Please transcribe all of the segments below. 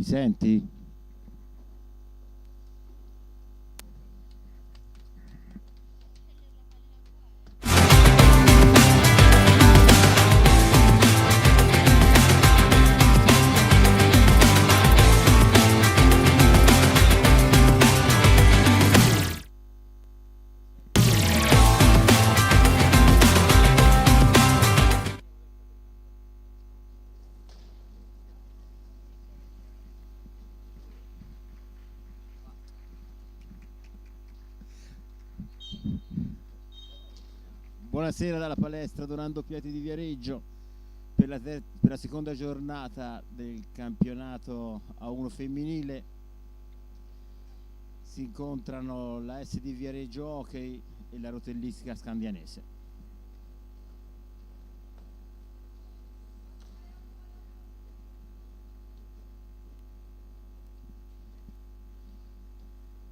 senti? Buonasera dalla palestra Donando Piatti di Viareggio per la seconda giornata del campionato A1 femminile. Si incontrano la SD Viareggio Hockey e la Rotellistica Scandianese.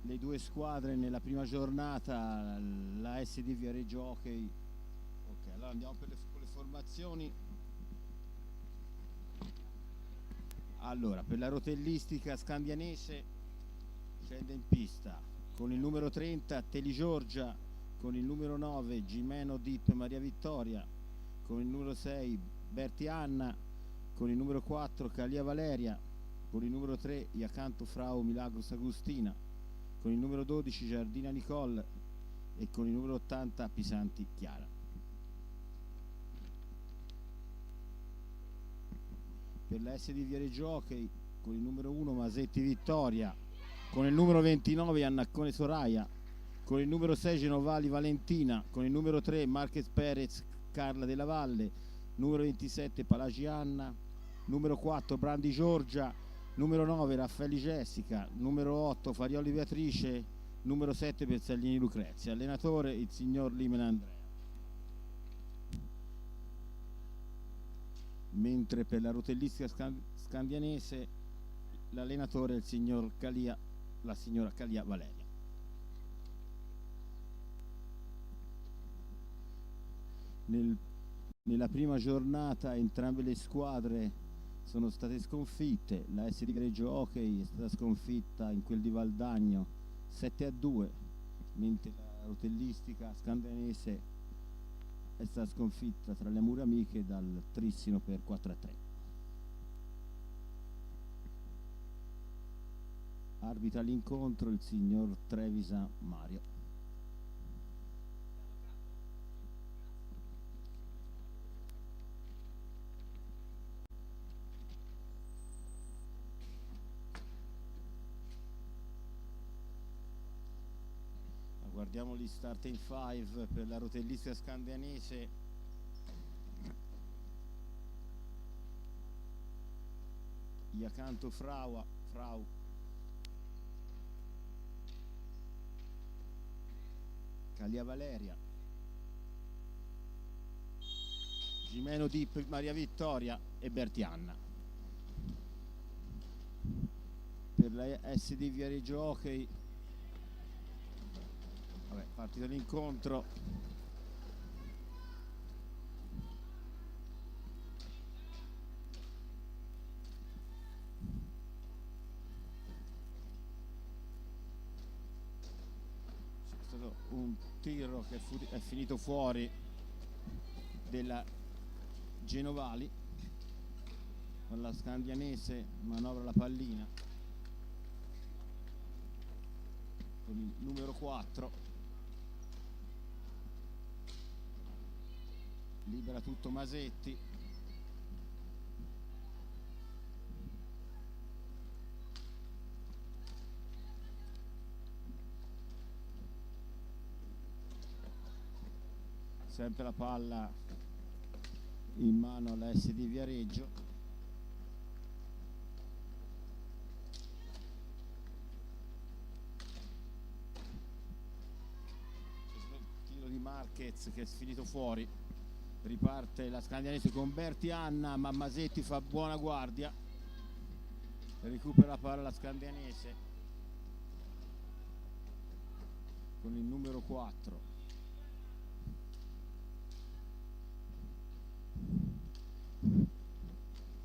Le due squadre nella prima giornata, la SD Viareggio Hockey. Ok, allora andiamo con le formazioni. Allora, per la Rotellistica Scandianese scende in pista con il numero 30 Teli Giorgia, con il numero 9 Gimeno Dip Maria Vittoria, con il numero 6 Berti Anna, con il numero 4 Calia Valeria, con il numero 3 Iacanto Frau Milagros Agustina, con il numero 12 Giardina Nicole e con il numero 80 Pisanti Chiara. Per la SD Viareggio Hockey con il numero 1 Masetti Vittoria, con il numero 29 Annaccone Soraya, con il numero 6 Genovali Valentina, con il numero 3 Marquez Perez Carla della Valle, numero 27 Palagi Anna, numero 4 Brandi Giorgia, numero 9 Raffaelli Jessica, numero 8 Farioli Beatrice, numero 7 Pezzaglini Lucrezia. Allenatore il signor Limen Andrea. Mentre per la Rotellistica Scandianese l'allenatore è il signor Calia, la signora Calia Valeria. Nella prima giornata entrambe le squadre sono state sconfitte. La SD Viareggio Hockey è stata sconfitta in quel di Valdagno 7-2, mentre la Rotellistica Scandianese è stata sconfitta tra le mura amiche dal Trissino per 4-3. Arbitra l'incontro il signor Trevisa Mario. Guardiamo gli starting 5 per la Rotellistica Scandianese. Iacanto Frau, Calia Valeria, Gimeno Dip Maria Vittoria e Berti Anna. Per la SD Viareggio Hockey, partita d'incontro. C'è stato un tiro che è finito fuori della Genovali, con la Scandianese manovra la pallina con il numero 4, libera tutto Masetti, sempre la palla in mano alla SD Viareggio. Tiro di Marquez che è finito fuori. Riparte la Scandianese con Berti Anna, ma Masetti fa buona guardia, recupera la palla la Scandianese con il numero 4.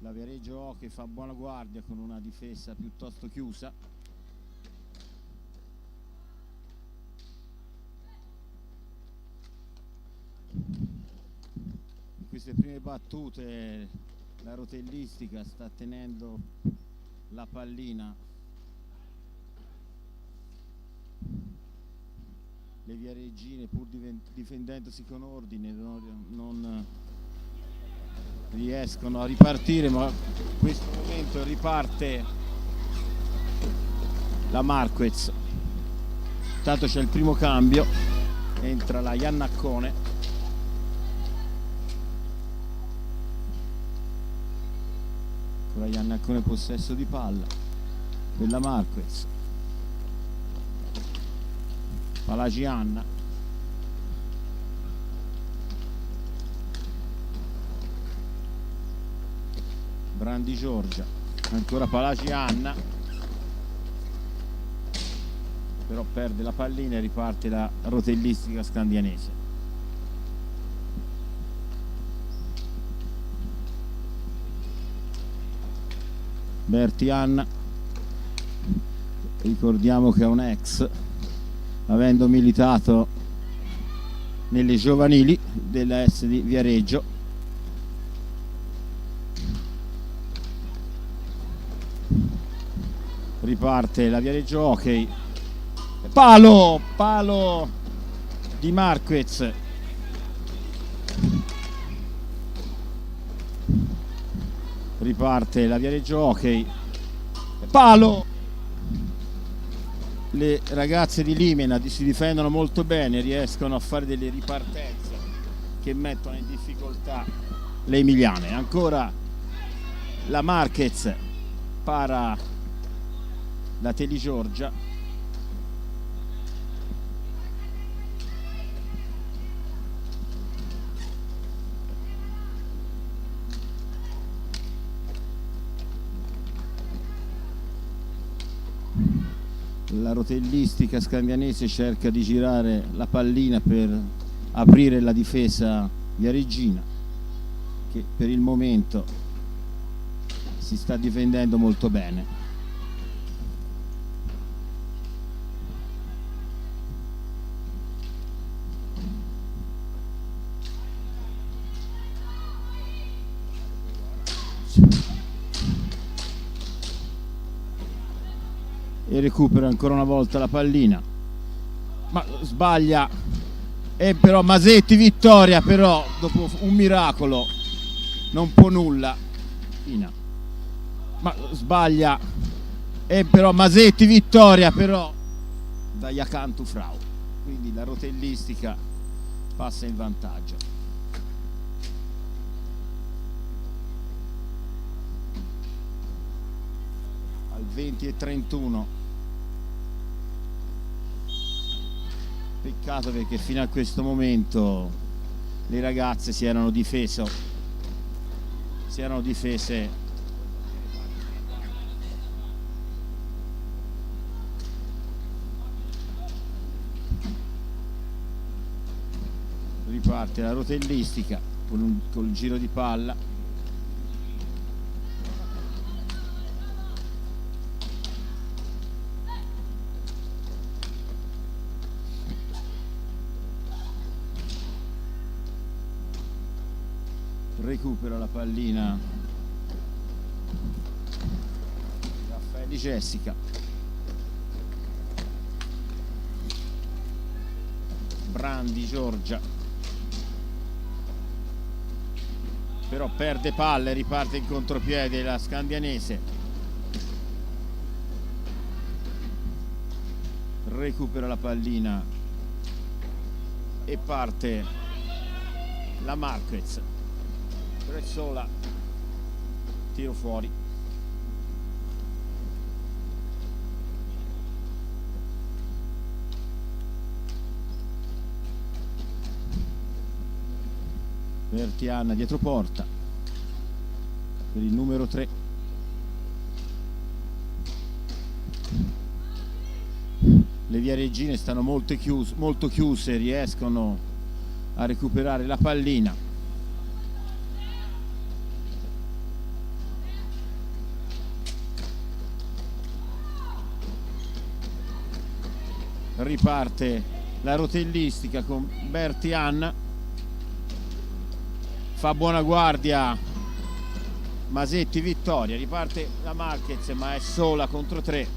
La Viareggio che fa buona guardia con una difesa piuttosto chiusa. In queste prime battute la rotellistica sta tenendo la pallina. Le viareggine, pur difendendosi con ordine, non riescono a ripartire, ma in questo momento riparte la Marquez. Intanto c'è il primo cambio, entra la Iannaccone. Con la Iannaccone possesso di palla per la Marquez. Palagianna. Brandi Giorgia, ancora Palagianna, però perde la pallina e riparte la rotellistica scandianese. Bertianna, ricordiamo che è un ex, avendo militato nelle giovanili della S di Viareggio. Riparte la Viareggio Hockey, palo di Marquez. Riparte la Viareggio Hockey, palo. Le ragazze di Limena si difendono molto bene, riescono a fare delle ripartenze che mettono in difficoltà le emiliane. Ancora la Marquez para la Teli Giorgia. La rotellistica scandianese cerca di girare la pallina per aprire la difesa viareggina, che per il momento si sta difendendo molto bene. E recupera ancora una volta la pallina, ma sbaglia, e però Masetti vittoria, però dopo un miracolo non può nulla. Ma sbaglia, e però Masetti vittoria, però da Jacantu Frau, quindi la rotellistica passa in vantaggio. Al 20:31. Peccato, perché fino a questo momento le ragazze si erano difese riparte la rotellistica col giro di palla. Recupera la pallina Raffaelli Jessica. Brandi Giorgia, però perde palla e riparte in contropiede la scandianese. Recupera la pallina e parte la Marquez. Sola, tiro fuori. Bertianna dietro porta per il numero 3. Le viareggine stanno molto chiuse, riescono a recuperare la pallina. Riparte la rotellistica con Berti Anna, fa buona guardia Masetti Vittoria, riparte la Marquez ma è sola contro 3,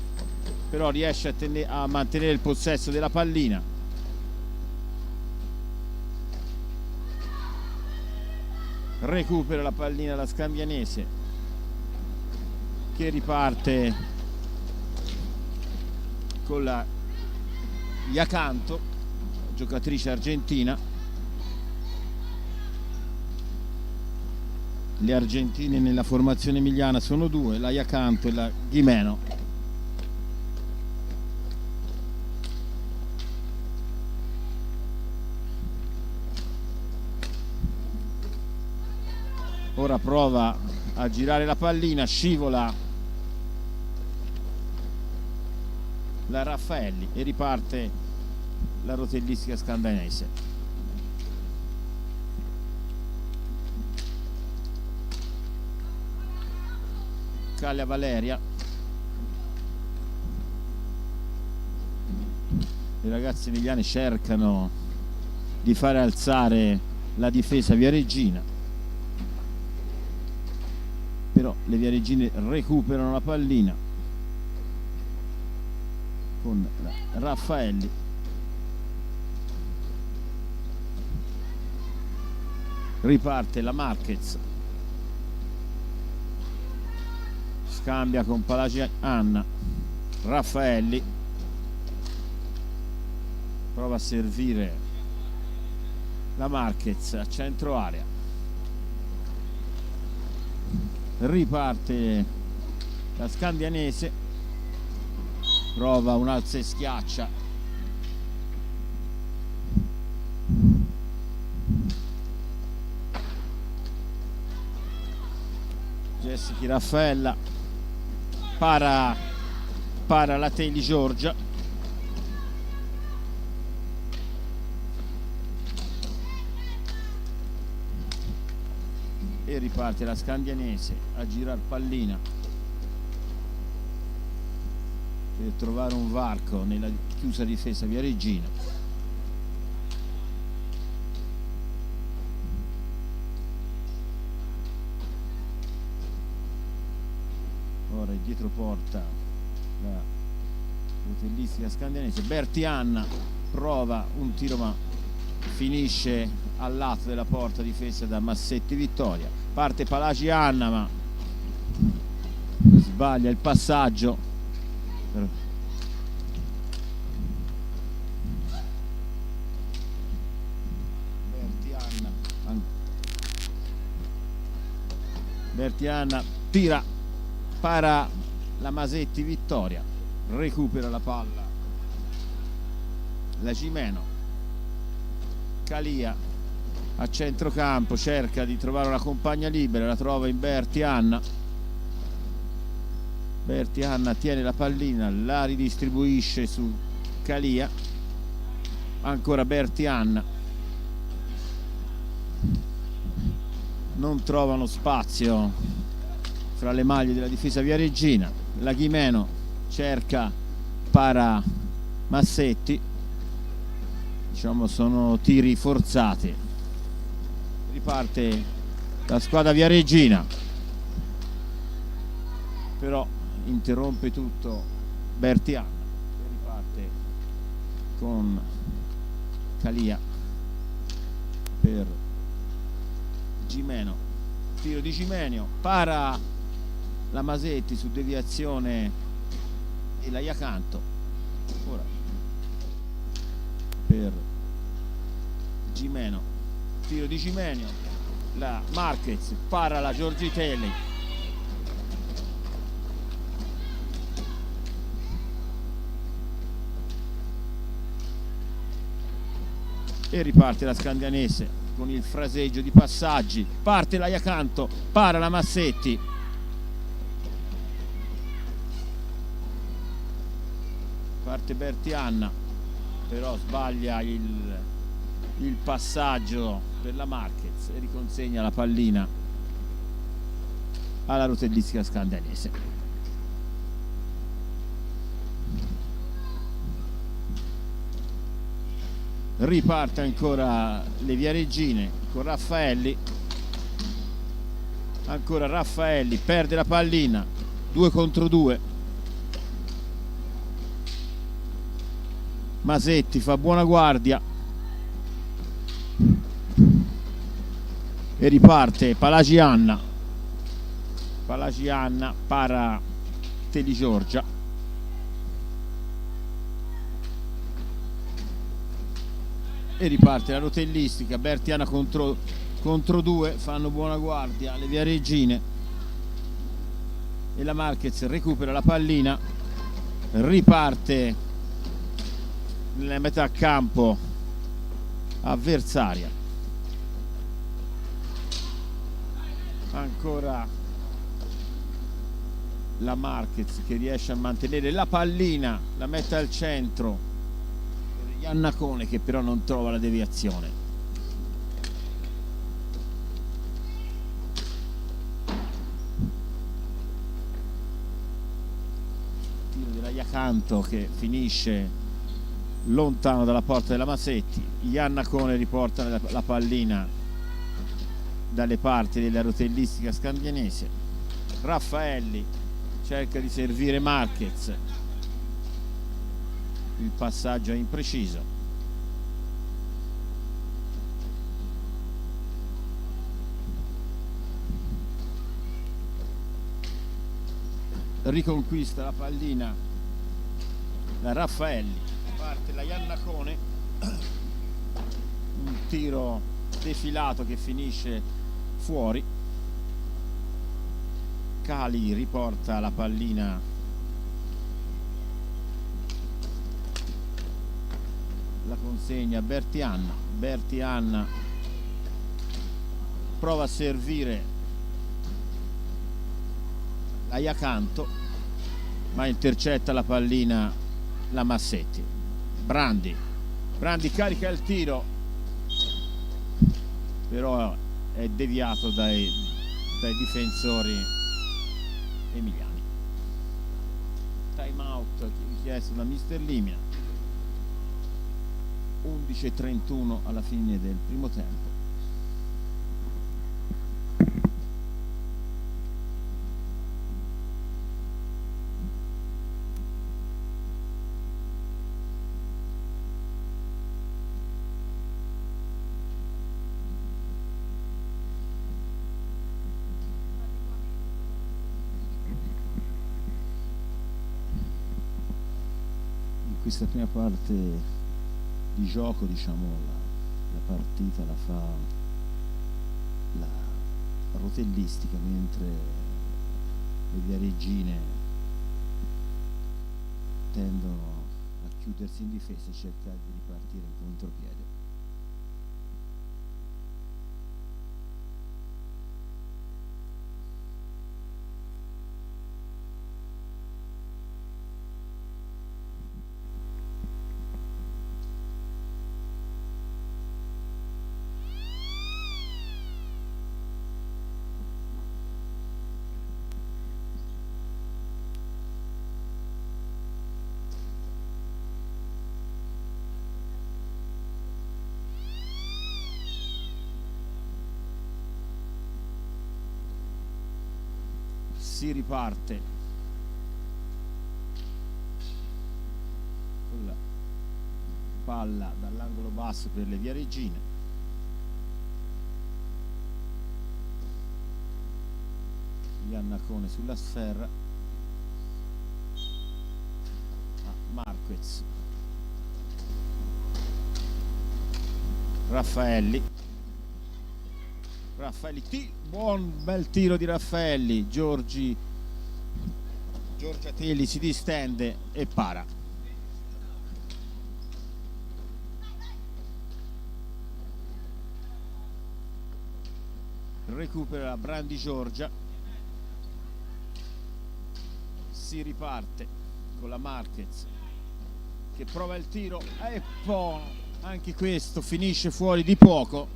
però riesce a mantenere il possesso della pallina. Recupera la pallina la Scandianese, che riparte con la Iacanto, giocatrice argentina. Le argentine nella formazione emiliana sono 2, la Iacanto e la Ghimeno. Ora prova a girare la pallina, scivola la Raffaelli e riparte la rotellistica scandanese. Caglia Valeria, le ragazze emiliane cercano di fare alzare la difesa viareggina, però le viareggine recuperano la pallina con la Raffaelli. Riparte la Marquez, scambia con Palagi Anna, Raffaelli prova a servire la Marquez a centro area, riparte la Scandianese, prova un alza e schiaccia, Jessica Raffaella para la Teli Giorgia, e riparte la Scandianese a girar pallina per trovare un varco nella chiusa difesa viareggina. Ora è dietro porta la rotellistica scandianese. Berti Anna prova un tiro ma finisce al lato della porta difesa da Massetti Vittoria. Parte Palagi Anna ma sbaglia il passaggio. Berti Anna tira, para la Masetti Vittoria, recupera la palla la Gimeno. Calia a centrocampo cerca di trovare una compagna libera, la trova in Berti Anna. Berti Anna tiene la pallina, la ridistribuisce su Calia, ancora Berti Anna, non trovano spazio fra le maglie della difesa viareggina. La Ghimeno cerca, para Massetti, diciamo sono tiri forzati. Riparte la squadra viareggina, però interrompe tutto Berti Anna e riparte con Calia per Gimeno. Tiro di Gimenio, para la Masetti su deviazione e la Iacanto. Ora per Gimeno, tiro di Gimenio, la Marquez, para la Giorgitelli, e riparte la Scandianese con il fraseggio di passaggi. Parte la Iacanto, para la Massetti, parte Berti Anna, però sbaglia il passaggio per la Marquez e riconsegna la pallina alla rotellistica scandianese. Riparte ancora le Viareggine con Raffaelli, ancora Raffaelli, perde la pallina, 2 contro 2. Masetti fa buona guardia e riparte Palagianna para Teli Giorgia. E riparte la rotellistica, Bertiana contro 2, fanno buona guardia le Viareggine e la Marquez recupera la pallina, riparte nella metà campo avversaria. Ancora la Marquez che riesce a mantenere la pallina, la mette al centro. Iannacone che però non trova la deviazione. Tiro della Iacanto che finisce lontano dalla porta della Masetti. Iannacone riporta la pallina dalle parti della rotellistica scandianese. Raffaelli cerca di servire Marquez, il passaggio è impreciso. Riconquista la pallina la Raffaelli, parte la Iannacone, un tiro defilato che finisce fuori. Cali riporta la pallina la consegna a Bertianna prova a servire la Iacanto ma intercetta la pallina la Massetti. Brandi carica il tiro però è deviato dai difensori emiliani. Time out chiesto da mister Limina. 11:31 alla fine del primo tempo. In questa prima parte di gioco, diciamo, la partita la fa la rotellistica, mentre le Viareggine tendono a chiudersi in difesa e cercare di ripartire in contropiede. Si riparte con la palla dall'angolo basso per le Viareggine. Iannacone sulla sferra a Marquez. Raffaelli, buon bel tiro di Raffaelli. Giorgia Teli si distende e para. Recupera Brandi Giorgia. Si riparte con la Marquez che prova il tiro e poi anche questo finisce fuori di poco.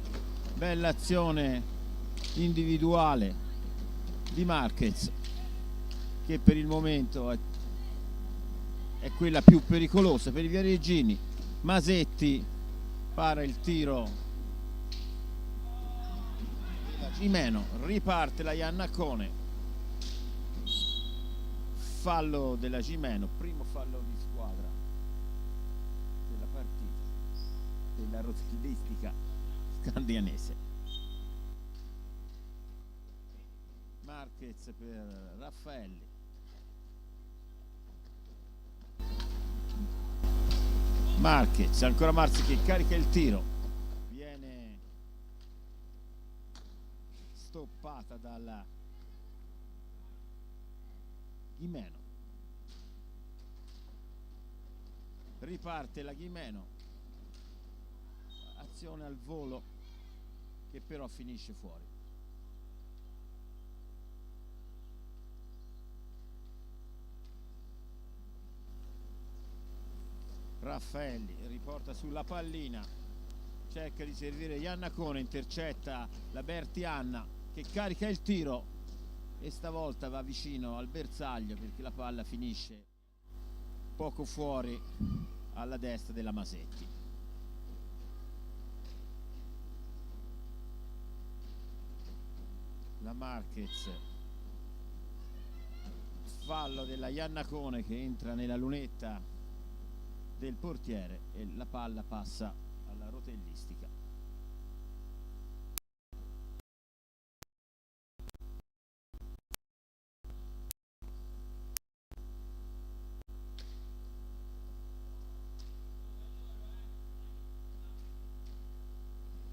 Bella azione individuale di Marquez che per il momento è quella più pericolosa per i viareggini. Masetti para il tiro Gimeno, riparte la Iannacone, fallo della Gimeno, primo fallo di squadra della partita della rotellistica scandianese. Marquez per Raffaelli, Marquez, ancora Marzi che carica il tiro, viene stoppata dalla Gimeno, riparte la Gimeno, azione al volo che però finisce fuori. Raffaelli riporta sulla pallina, cerca di servire Iannacone, intercetta la Bertianna che carica il tiro e stavolta va vicino al bersaglio perché la palla finisce poco fuori alla destra della Masetti. La Marquez, fallo della Iannacone che entra nella lunetta del portiere e la palla passa alla rotellistica.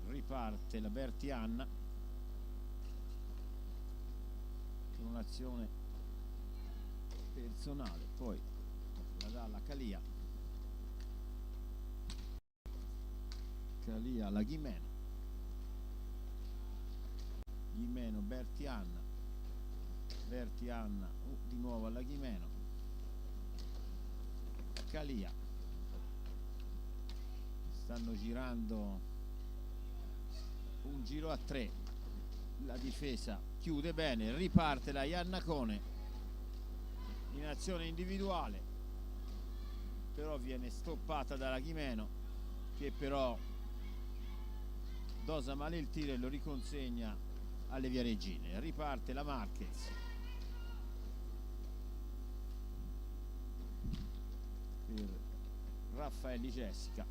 Riparte la Bertianna con un'azione personale, poi la dà alla Calia. Calia alla Gimeno, Gimeno Bertianna, Bertianna di nuovo alla Gimeno, Calia, stanno girando un giro a 3, la difesa chiude bene, riparte la Iannacone in azione individuale, però viene stoppata dalla Gimeno che però dosa male il tiro e lo riconsegna alle Viareggine. Riparte la Marquez, per Raffaelli Jessica,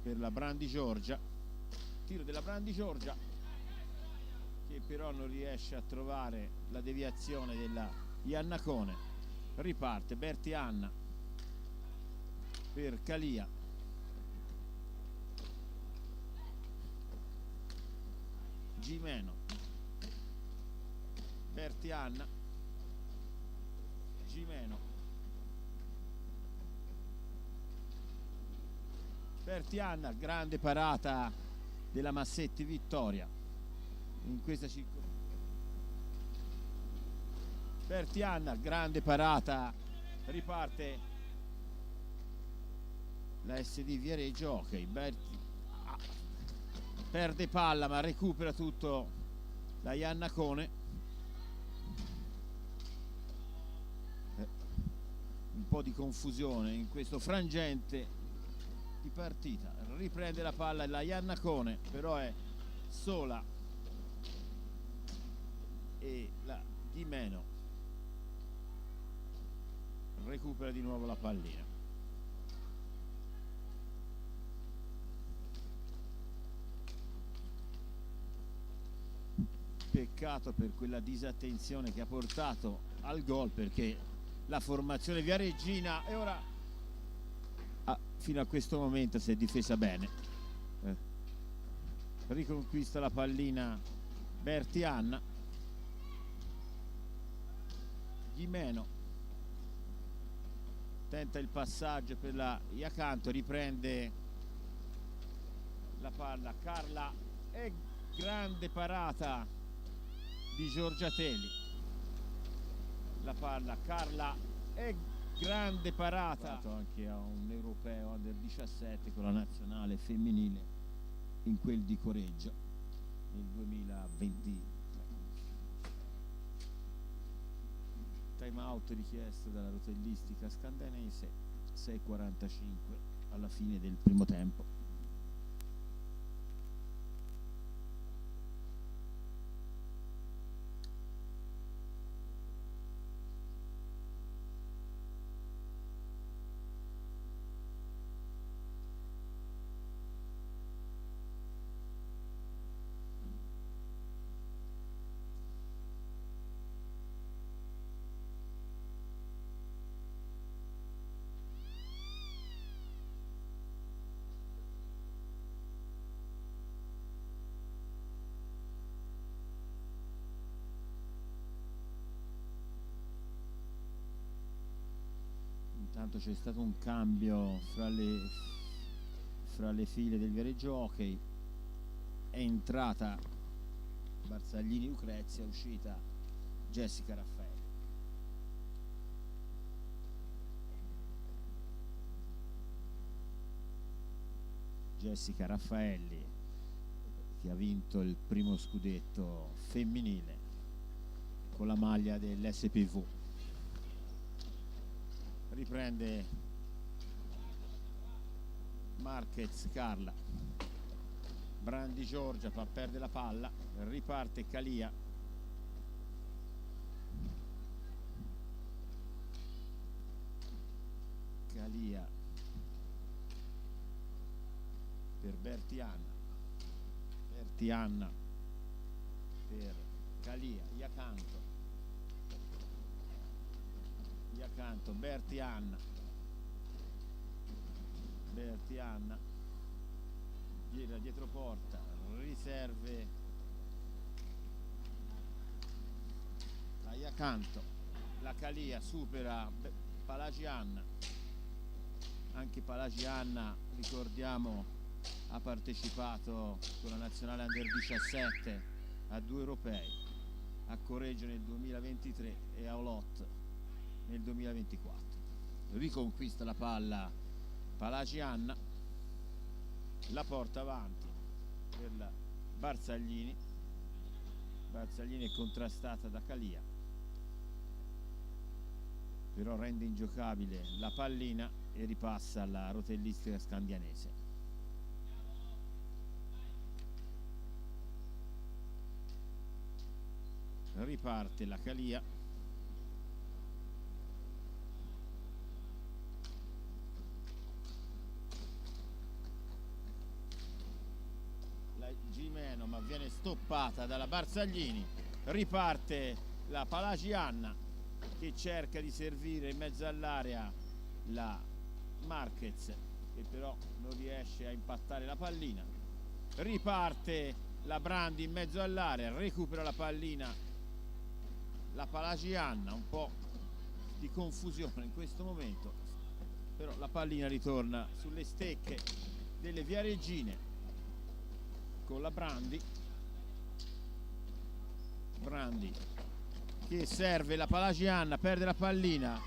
per la Brandi Giorgia, tiro della Brandi Giorgia che però non riesce a trovare la deviazione della Iannacone. Riparte Bertianna per Calia, Gimeno, Bertianna, Gimeno, Bertianna, grande parata della Massetti Vittoria in questa circostanza. Bertianna, grande parata, riparte la SD Viareggio Hockey. Perde palla ma recupera tutto la Iannacone, un po' di confusione in questo frangente di partita. Riprende la palla la Iannacone, però è sola e la Gimeno recupera di nuovo la pallina. Peccato per quella disattenzione che ha portato al gol, perché la formazione viareggina e ora fino a questo momento si è difesa bene. Riconquista la pallina Bertianna, Gimeno tenta il passaggio per la Iacanto, riprende la palla Carla e grande parata di Giorgiatelli, la palla Carla e grande parata anche a un europeo under 17 con la nazionale femminile in quel di Correggio nel 2023. time out richiesto dalla rotellistica scandanese, 6:45 alla fine del primo tempo. Intanto c'è stato un cambio fra le file del Viareggio Hockey. È entrata Barzaglini Lucrezia, è uscita Jessica Raffaelli. Jessica Raffaelli, che ha vinto il primo scudetto femminile con la maglia dell'SPV. Riprende Marquez Carla, Brandi Giorgia fa perdere la palla, riparte Calia, per Bertianna per Calia, Iacanto, Bertianna, gira dietro porta, riserve a Iacanto, la Calia supera Palagianna, anche Palagianna ricordiamo ha partecipato con la nazionale Under 17 a 2 europei, a Correggio nel 2023 e a Olot nel 2024. Riconquista la palla Palagianna, la porta avanti per la Barzaglini è contrastata da Calia, però rende ingiocabile la pallina e ripassa alla rotellistica scandianese. Riparte la Calia, la Gimeno, ma viene stoppata dalla Barzaglini. Riparte la Palagianna che cerca di servire in mezzo all'area la Marquez, che però non riesce a impattare la pallina. Riparte la Brandi in mezzo all'area, recupera la pallina la Palagianna, un po' di confusione in questo momento, però la pallina ritorna sulle stecche delle viareggine con la Brandi che serve la Palagianna, perde la pallina,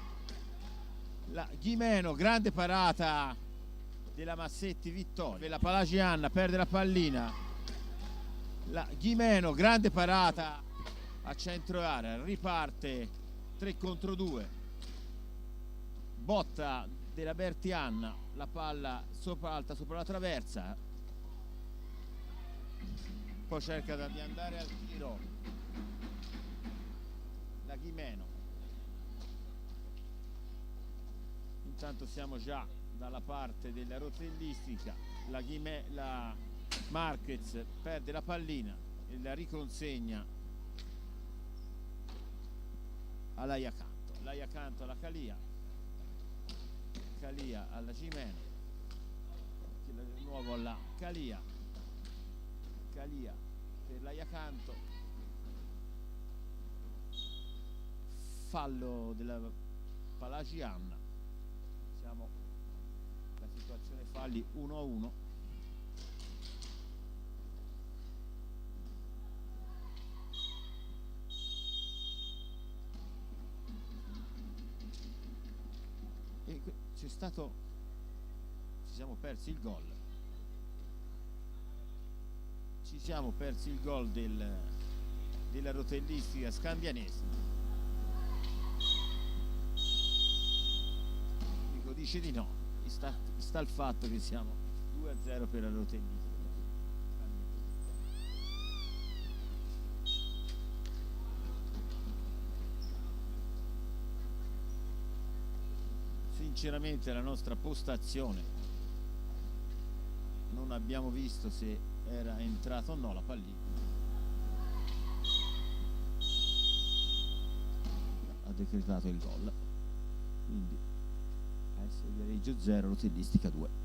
la Gimeno, grande parata della Massetti Vittoria, la Palagianna perde la pallina, la Gimeno, grande parata a centro area, riparte 3 contro 2, botta della Bertianna, la palla alta sopra la traversa, poi cerca di andare al tiro la Gimeno. Intanto siamo già dalla parte della rotellistica, la Marquez perde la pallina e la riconsegna alla Iacanto alla Calia alla Gimeno, di nuovo alla Calia per la Iacanto, fallo della Palagianna, siamo la situazione falli 1-1. E ci siamo persi il gol. Della rotellistica scandianese. dice di no. Sta il fatto che siamo 2-0 per la Rotellistica. Sinceramente la nostra postazione non abbiamo visto se era entrata o no la pallina. Ha decretato il gol, quindi AS Viareggio 0, Rotellistica 2.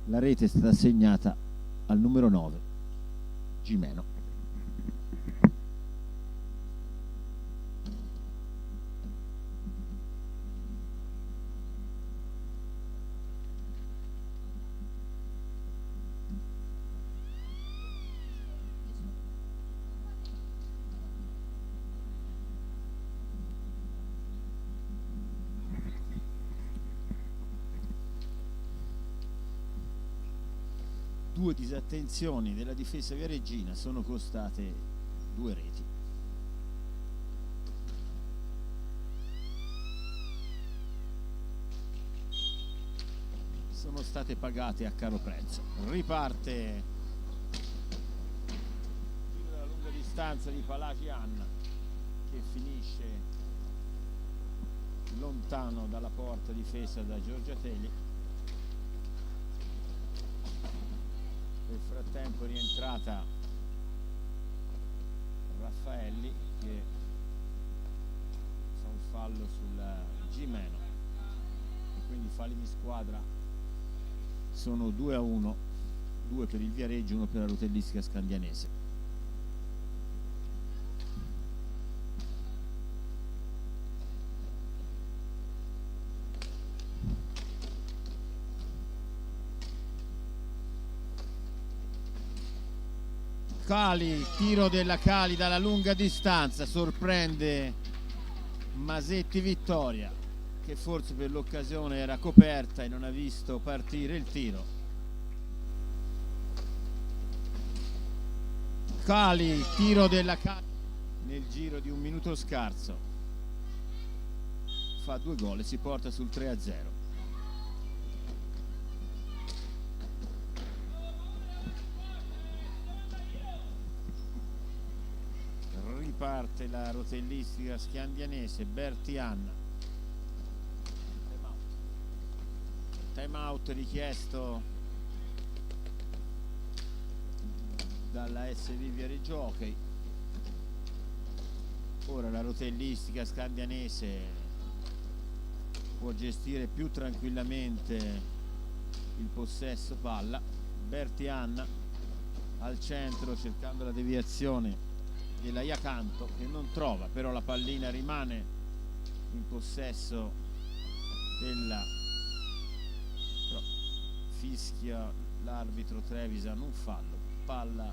La rete è stata assegnata al numero 9, Gimeno. Due disattenzioni della difesa viareggina sono costate 2 reti. Sono state pagate a caro prezzo. Riparte tiro dalla lunga distanza di Palagi Anna, che finisce lontano dalla porta difesa da Giorgiatelli. Nel frattempo è rientrata Raffaelli, che fa un fallo sul Gimeno, e quindi falli di squadra sono 2-1, 2 per il Viareggio, 1 per la Rotellistica Scandianese. Cali, tiro della Cali dalla lunga distanza, sorprende Masetti Vittoria, che forse per l'occasione era coperta e non ha visto partire il tiro. Cali, tiro della Cali nel giro di un minuto scarso, fa 2 gol e si porta sul 3-0. Riparte la Rotellistica Scandianese. Bertianna, time out richiesto dalla SV Viareggio Hockey. Ora la Rotellistica Scandianese può gestire più tranquillamente il possesso palla. Bertianna al centro cercando la deviazione della Iacanto, che non trova, però la pallina rimane in possesso della, però fischia l'arbitro Trevisan un fallo, palla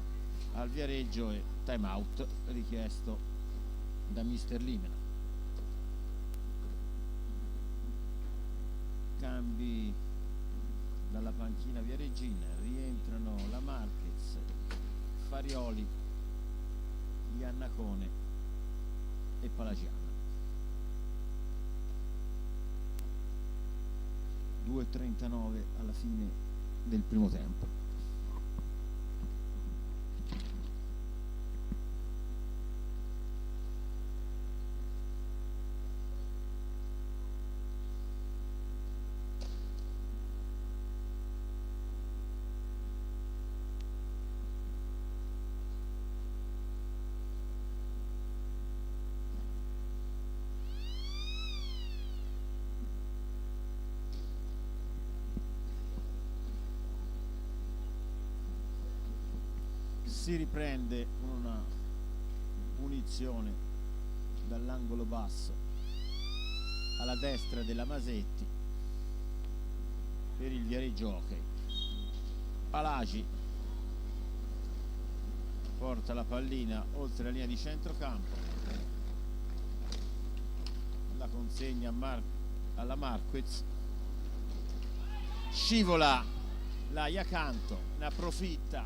al Viareggio e time out richiesto da mister Limena. Cambi dalla panchina viareggina, rientrano la Marquez, Farioli, Iannacone e Palagiana. 2:39 alla fine del primo tempo. Si riprende una punizione dall'angolo basso alla destra della Masetti per il Viareggio Hockey. Palagi porta la pallina oltre la linea di centrocampo, la consegna alla Marquez, scivola la Iacanto, ne approfitta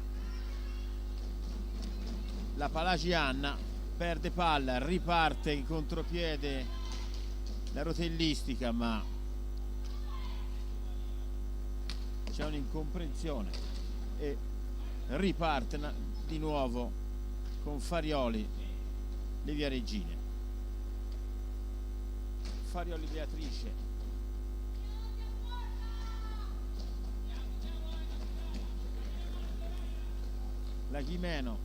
la Palagianna, perde palla, riparte in contropiede la rotellistica, ma c'è un'incomprensione e riparte di nuovo con Farioli le Viareggine. Farioli Beatrice, la Ghimeno,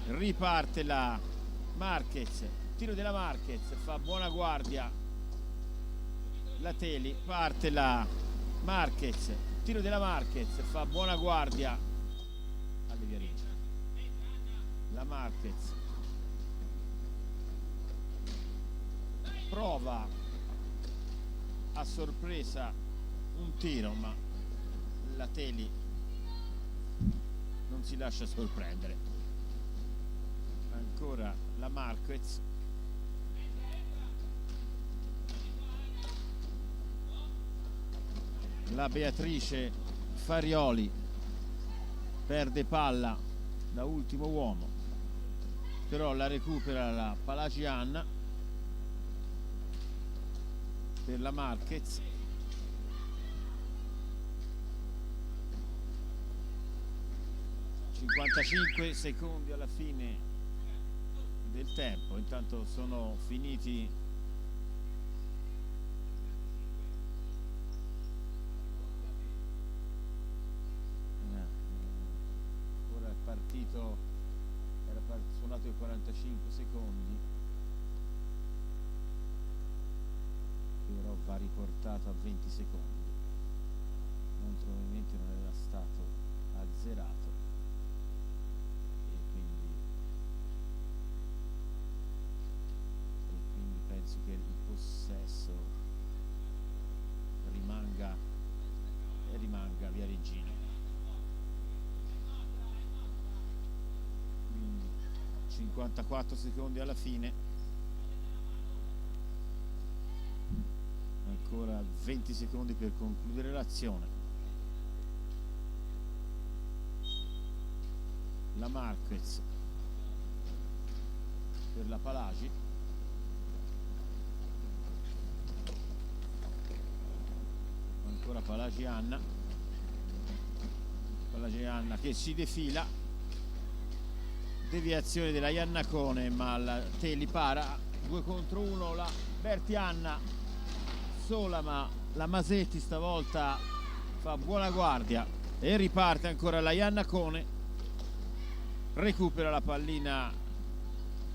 riparte la Marquez, tiro della Marquez, fa buona guardia la Teli, parte la Marquez, tiro della Marquez, fa buona guardia alle Viareggine. La Marquez prova a sorpresa un tiro, ma la Teli non si lascia sorprendere. Ancora la Marquez, la Beatrice Farioli perde palla da ultimo uomo, però la recupera la Palagianna per la Marquez. ...55 secondi alla fine del tempo, intanto sono finiti ora è partito, era suonato i 45 secondi, però va riportato a 20 secondi, probabilmente non era stato azzerato e quindi penso che il possesso rimanga Viareggino. Quindi 54 secondi alla fine, ancora 20 secondi per concludere l'azione. La Marquez per la Palagi, ancora Palagianna che si defila, deviazione della Iannacone, ma la Teli para, 2 contro 1 la Bertianna sola, ma la Masetti stavolta fa buona guardia e riparte ancora la Iannacone, recupera la pallina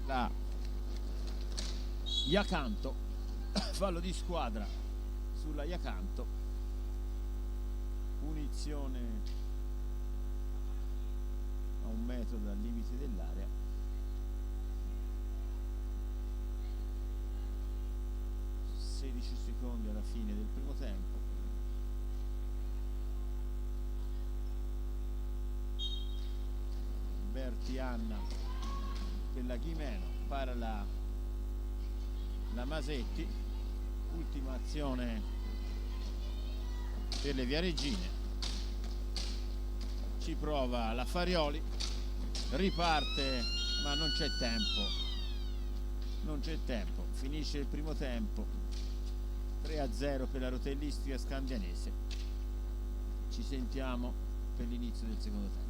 la Iacanto, fallo di squadra sulla Iacanto, punizione a 1 metro dal limite dell'area. Secondi alla fine del primo tempo. Bertianna per la Ghimeno, para la Masetti, ultima azione per le Viareggine, ci prova la Farioli, riparte ma non c'è tempo, finisce il primo tempo 3-0 per la rotellistica scandianese. Ci sentiamo per l'inizio del secondo tempo.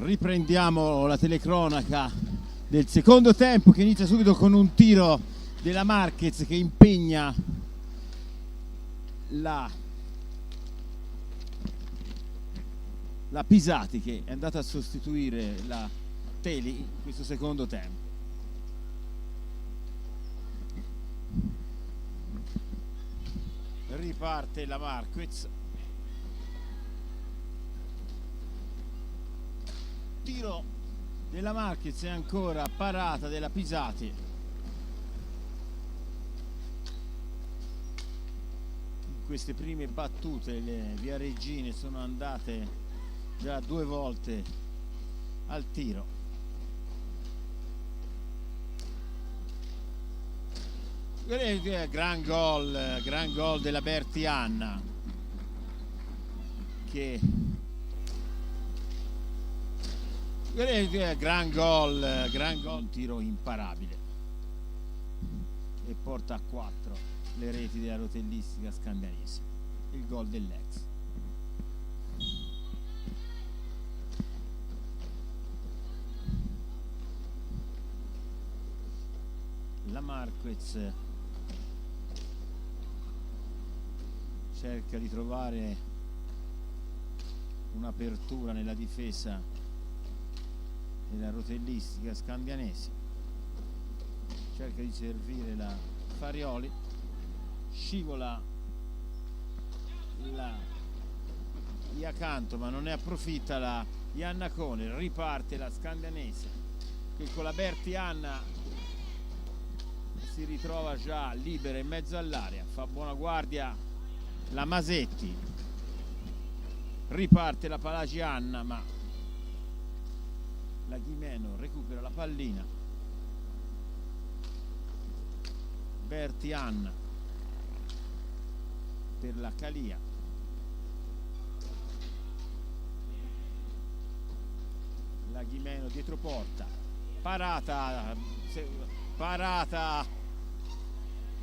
Riprendiamo la telecronaca del secondo tempo, che inizia subito con un tiro della Marquez che impegna la Pisati, che è andata a sostituire la Teli in questo secondo tempo. Riparte la Marquez, tiro della Marquez e ancora parata della Pisati. In queste prime battute le viareggine sono andate già 2 volte al tiro. Gran gol della Bertianna, che gran gol, un tiro imparabile, e porta a 4 le reti della rotellistica scandianese, il gol dell'ex. La Marquez cerca di trovare un'apertura nella difesa della rotellistica scandianese, cerca di servire la Farioli, scivola la Iacanto ma non ne approfitta la Iannacone. Riparte la scandianese, che con la Bertianna si ritrova già libera in mezzo all'area, fa buona guardia la Masetti, riparte la Palagianna ma la Ghimeno recupera la pallina. Bertianna per la Calia, la Ghimeno dietro porta, parata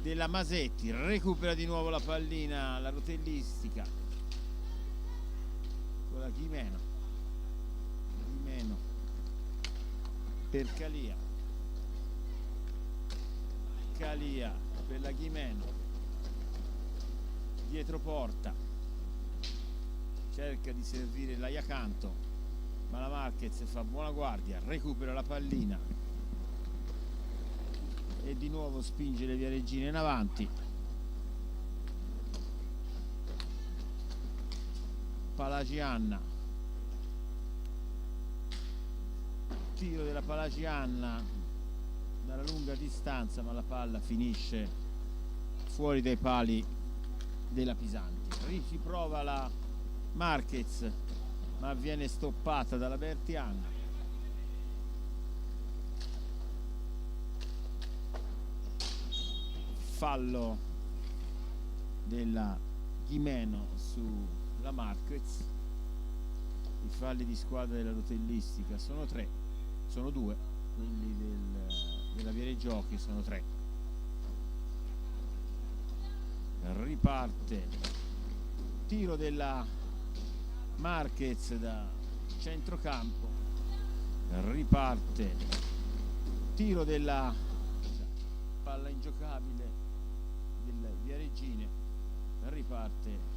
della Masetti, recupera di nuovo la pallina la rotellistica con la Ghimeno per Calia per la Ghimeno dietro porta, cerca di servire la Iacanto ma la Marquez fa buona guardia, recupera la pallina e di nuovo spinge le viareggine in avanti. Palagianna, tiro della Palagianna dalla lunga distanza ma la palla finisce fuori dai pali della Pisanti. Si prova la Marquez ma viene stoppata dalla Bertianna. Fallo della Ghimeno sulla Marquez. I falli di squadra della rotellistica sono 2, quelli della Viere Giochi sono 3. Riparte tiro della Marquez da centrocampo, riparte tiro della palla ingiocabile del Viareggine, riparte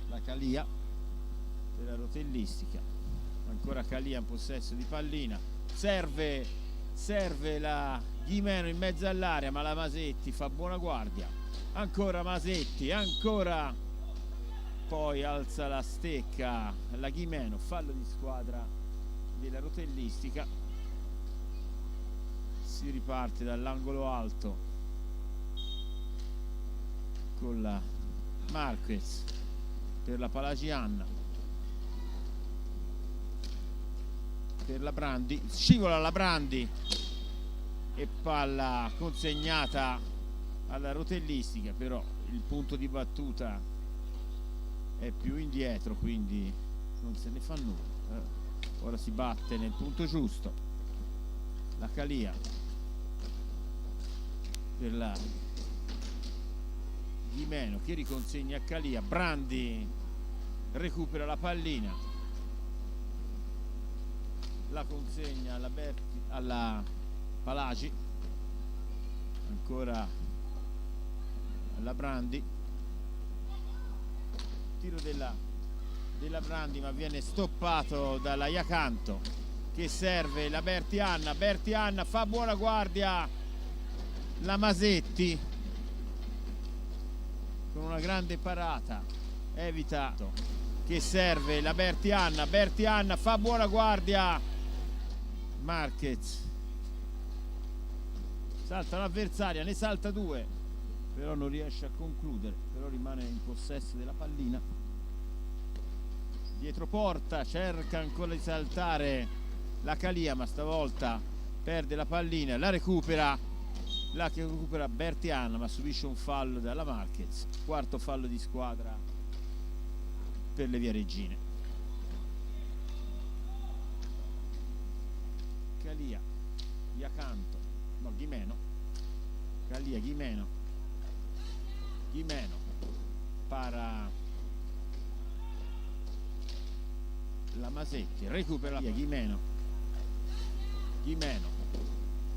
la Calia della rotellistica, ancora Calia in possesso di pallina, serve la Ghimeno in mezzo all'area ma la Masetti fa buona guardia, ancora Masetti, ancora, poi alza la stecca la Ghimeno, fallo di squadra della rotellistica. Si riparte dall'angolo alto con la Marquez per la Palagianna, per la Brandi, scivola la Brandi e palla consegnata alla rotellistica, però il punto di battuta è più indietro, quindi non se ne fa nulla. Ora si batte nel punto giusto la Calia per la Ghimeno che riconsegna a Calia, Brandi recupera la pallina, la consegna alla Palagi, ancora alla Brandi, tiro della Brandi, ma viene stoppato dalla Iacanto, che serve la Bertianna. Bertianna fa buona guardia la Masetti con una grande parata, evita, che serve la Bertianna. Bertianna fa buona guardia Marquez, salta l'avversaria, ne salta due, però non riesce a concludere, però rimane in possesso della pallina. Dietro porta cerca ancora di saltare la Calia, ma stavolta perde la pallina, la recupera Bertianna, ma subisce un fallo dalla Marquez. Quarto fallo di squadra per le Viareggine. Calia, Iacanto, no, Ghimeno, Calia, Ghimeno, para la Masetti, recupera Ghimeno,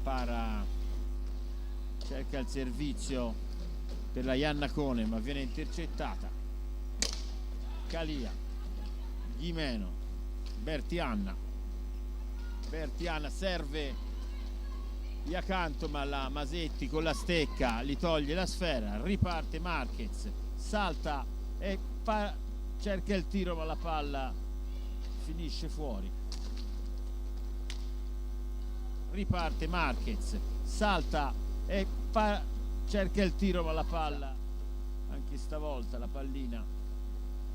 para, cerca il servizio per la Iannacone, ma viene intercettata. Calia, Ghimeno, Bertianna serve Iacanto, ma la Masetti con la stecca gli toglie la sfera. Riparte Marquez, salta e cerca il tiro, ma la palla finisce fuori. Riparte Marquez, salta e cerca il tiro, ma la palla, anche stavolta la pallina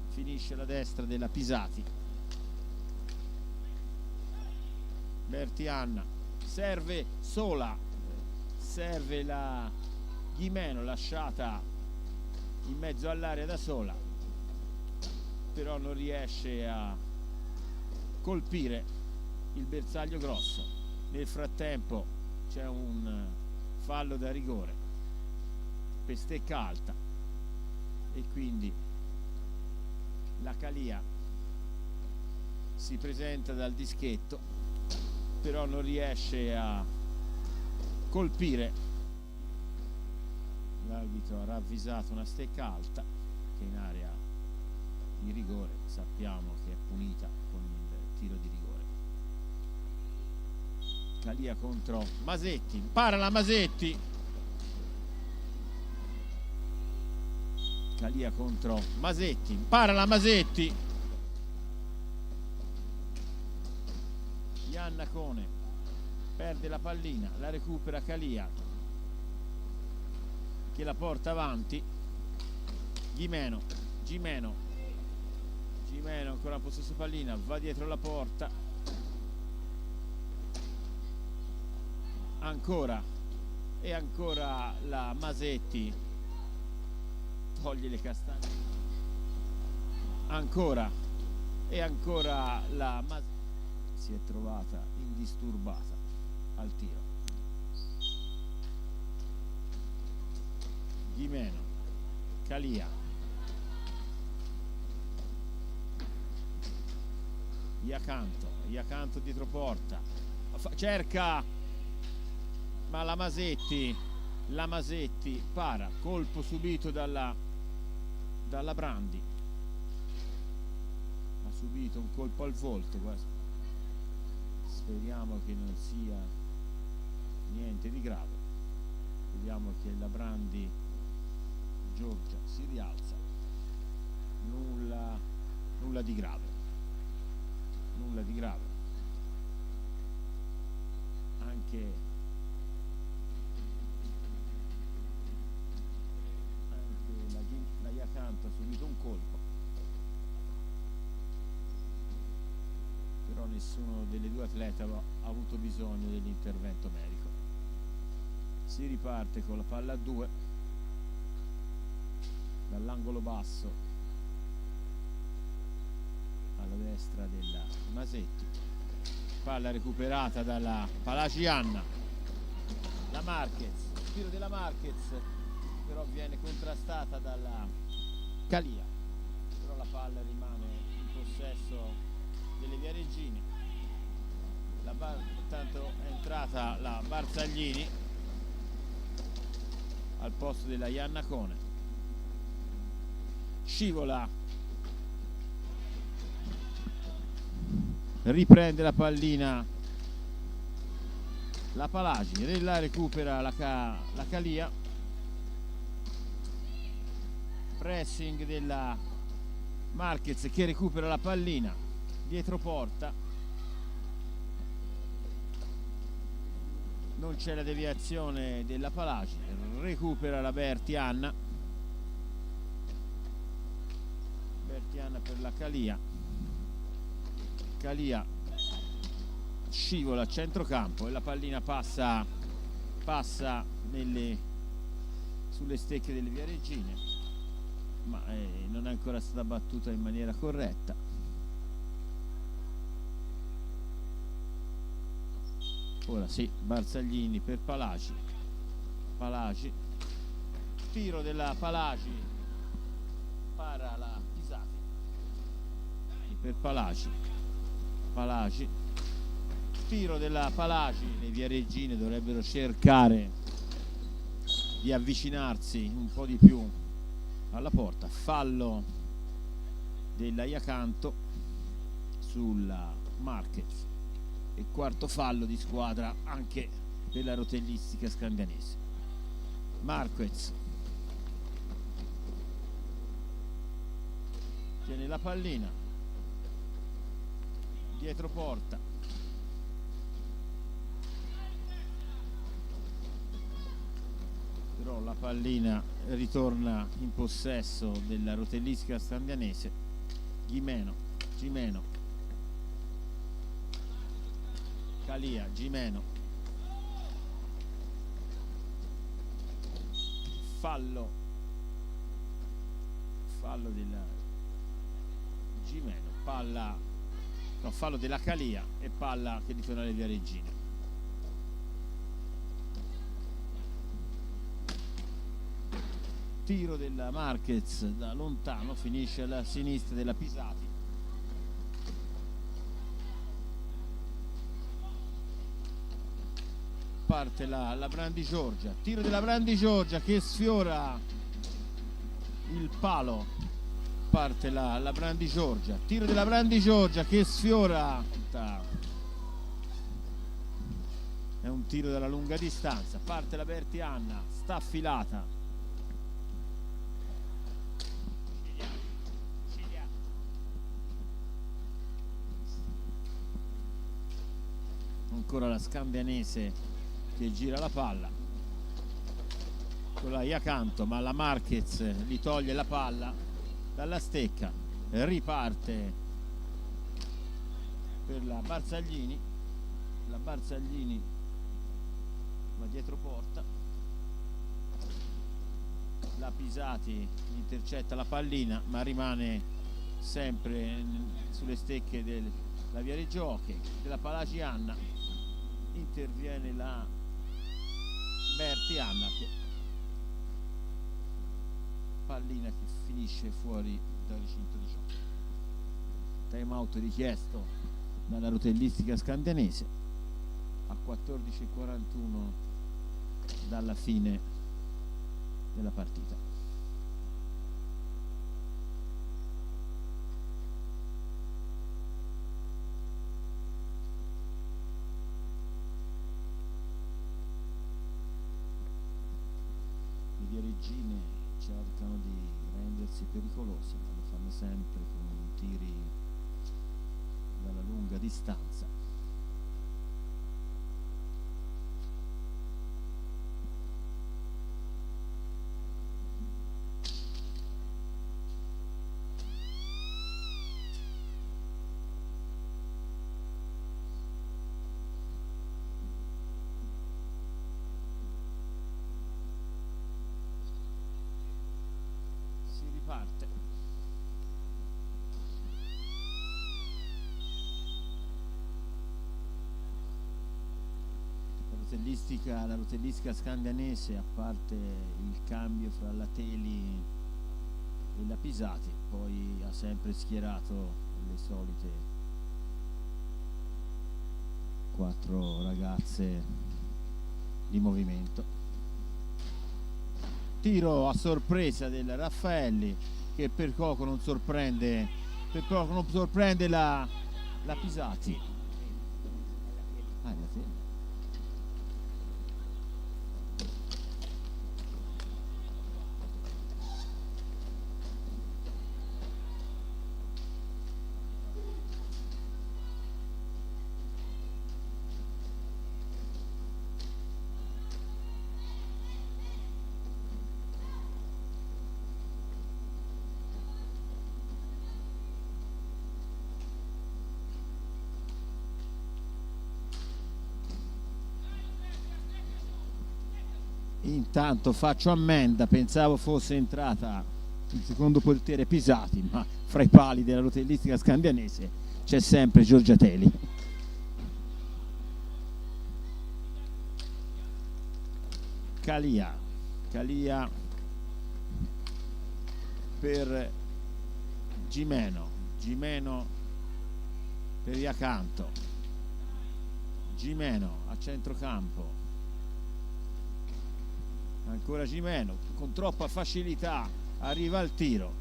finisce alla destra della Pisati. Bertianna serve sola, serve la Ghimeno, lasciata in mezzo all'area da sola, però non riesce a colpire il bersaglio grosso. Nel frattempo c'è un fallo da rigore per stecca alta e quindi la Calia si presenta dal dischetto, però non riesce a colpire. L'arbitro ha ravvisato una stecca alta che in area di rigore sappiamo che è punita con il tiro di rigore. Calia contro Masetti, para la Masetti, Calia contro Masetti, para la Masetti, Iannacone perde la pallina, la recupera Calia che la porta avanti. Ghimeno ancora in possesso pallina, va dietro la porta, ancora e ancora la Masetti toglie le castagne, ancora e ancora la Masetti si è trovata indisturbata al tiro. Ghimeno, Calia, Iacanto dietro porta, cerca, ma la Masetti para, colpo subito dalla Brandi, ha subito un colpo al volto, guarda. Speriamo che non sia niente di grave. Vediamo che la Brandi Giorgia si rialza, nulla di grave, anche la Iacanto ha subito un colpo, però nessuno delle due atlete ha avuto bisogno dell'intervento medico. Si riparte con la palla a 2 dall'angolo basso alla destra della Masetti, palla recuperata dalla Palagianna, la Marquez, tiro della Marquez, però viene contrastata dalla Calia, però la palla rimane in possesso delle Viareggine. Intanto è entrata la Barzaglini al posto della Iannacone. Scivola, riprende la pallina la Palagi, la recupera la Calia, pressing della Marquez che recupera la pallina dietro porta, non c'è la deviazione della Palagi, recupera la Bertianna per la Calia, scivola a centrocampo e la pallina passa sulle stecche delle Viareggine, ma non è ancora stata battuta in maniera corretta. Ora sì, Barzaglini per Palagi, tiro della Palagi, para la Pisati per Palagi, tiro della Palagi. Le Viareggine dovrebbero cercare di avvicinarsi un po' di più alla porta. Fallo della Iacanto sulla Marquez e quarto fallo di squadra anche per la rotellistica scandianese. Marquez tiene la pallina dietro porta, però la pallina ritorna in possesso della rotellistica scandianese. Gimeno, Calia, Gimeno, fallo della Gimeno, fallo della Calia e palla che ritorna alle Viareggine. Tiro della Marquez da lontano, finisce alla sinistra della Pisati. Parte la Brandi Giorgia, tiro della Brandi Giorgia che sfiora il palo, parte la Brandi Giorgia, tiro della Brandi Giorgia che sfiora, è un tiro dalla lunga distanza, parte la Bertianna, sta affilata, ancora la Scandianese che gira la palla con la Iacanto, ma la Marquez gli toglie la palla dalla stecca, riparte per la Barzaglini va dietro porta, la Pisati intercetta la pallina ma rimane sempre sulle stecche della Viareggio Hockey, della Palagianna. Interviene la Bertianna, pallina che finisce fuori dal recinto di gioco. Time out richiesto dalla rotellistica scandianese a 14:41 dalla fine della partita. Le Viareggine cercano di rendersi pericolose, ma lo fanno sempre con tiri dalla lunga distanza. Si riparte. La rotellistica scandianese, a parte il cambio fra la Teli e la Pisati, poi ha sempre schierato le solite 4 ragazze di movimento. Tiro a sorpresa del Raffaelli, che per poco non sorprende la Pisati. Intanto faccio ammenda, pensavo fosse entrata il secondo portiere Pisati, ma fra i pali della rotellistica scandianese c'è sempre Giorgiatelli. Calia per Gimeno per Iacanto, Gimeno a centrocampo, ancora Gimeno con troppa facilità arriva al tiro,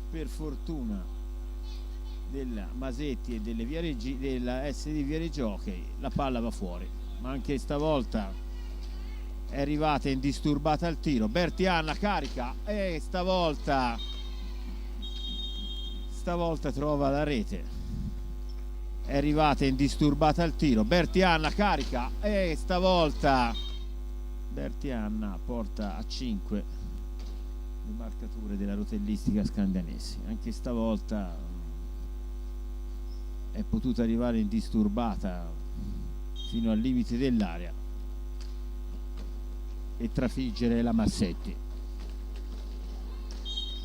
per fortuna della Masetti e della SD Viareggio Jockey la palla va fuori, ma anche stavolta è arrivata indisturbata al tiro. Bertianna carica e stavolta trova la rete, è arrivata indisturbata al tiro. Bertianna carica e stavolta Bertianna porta a 5 le marcature della rotellistica scandianese. Anche stavolta è potuta arrivare indisturbata fino al limite dell'area e trafiggere la Massetti.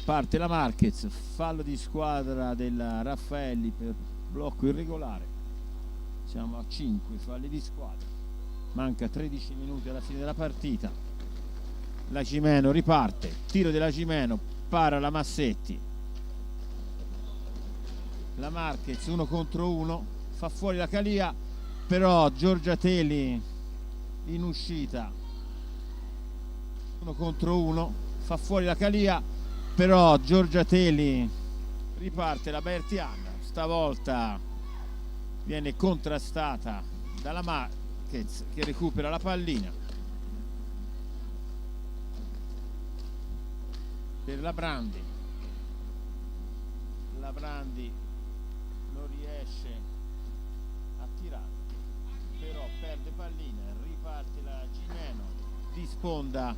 Parte la Marquez, fallo di squadra della Raffaelli per blocco irregolare. Siamo a 5 falli di squadra, manca 13 minuti alla fine della partita. La Gimeno riparte, tiro della Gimeno, para la Massetti, la Marquez 1 contro 1, fa fuori la Calia, però Giorgiatelli in uscita 1 contro 1, fa fuori la Calia, però Giorgiatelli riparte la Bertianna, stavolta viene contrastata dalla Marquez che recupera la pallina per la Brandi non riesce a tirare, però perde pallina, riparte la Gimeno di sponda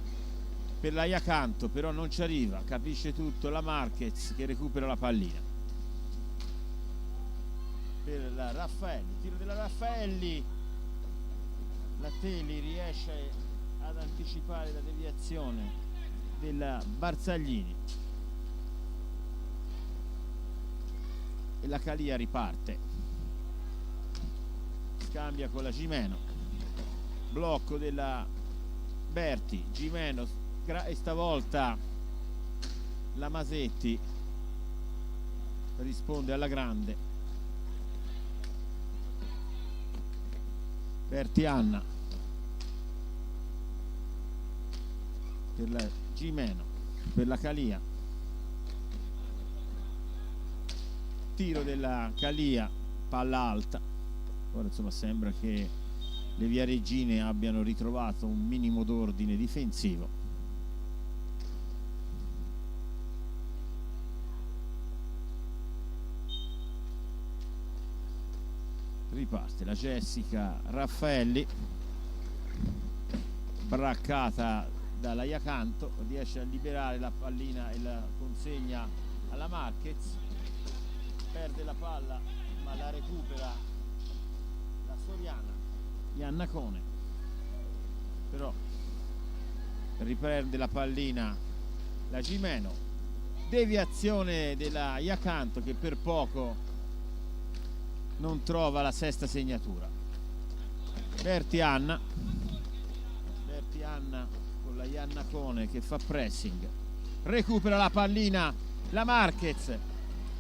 per la Iacanto, però non ci arriva, capisce tutto la Marquez che recupera la pallina per la Raffaelli, tiro della Raffaelli, la Teli riesce ad anticipare la deviazione della Barzaglini e la Calia riparte, scambia con la Gimeno, blocco della Berti, Gimeno e stavolta la Masetti risponde alla grande. Bertianna per la Gimeno, per la Calia, tiro della Calia, palla alta. Ora insomma sembra che le viareggine abbiano ritrovato un minimo d'ordine difensivo. Riparte la Jessica Raffaelli, braccata dalla Iacanto, riesce a liberare la pallina e la consegna alla Marquez, perde la palla ma la recupera la Soriana, Iannacone, però riprende la pallina la Gimeno, deviazione della Iacanto che per poco non trova la sesta segnatura. Bertianna con la Iannacone che fa pressing, recupera la pallina la Marquez,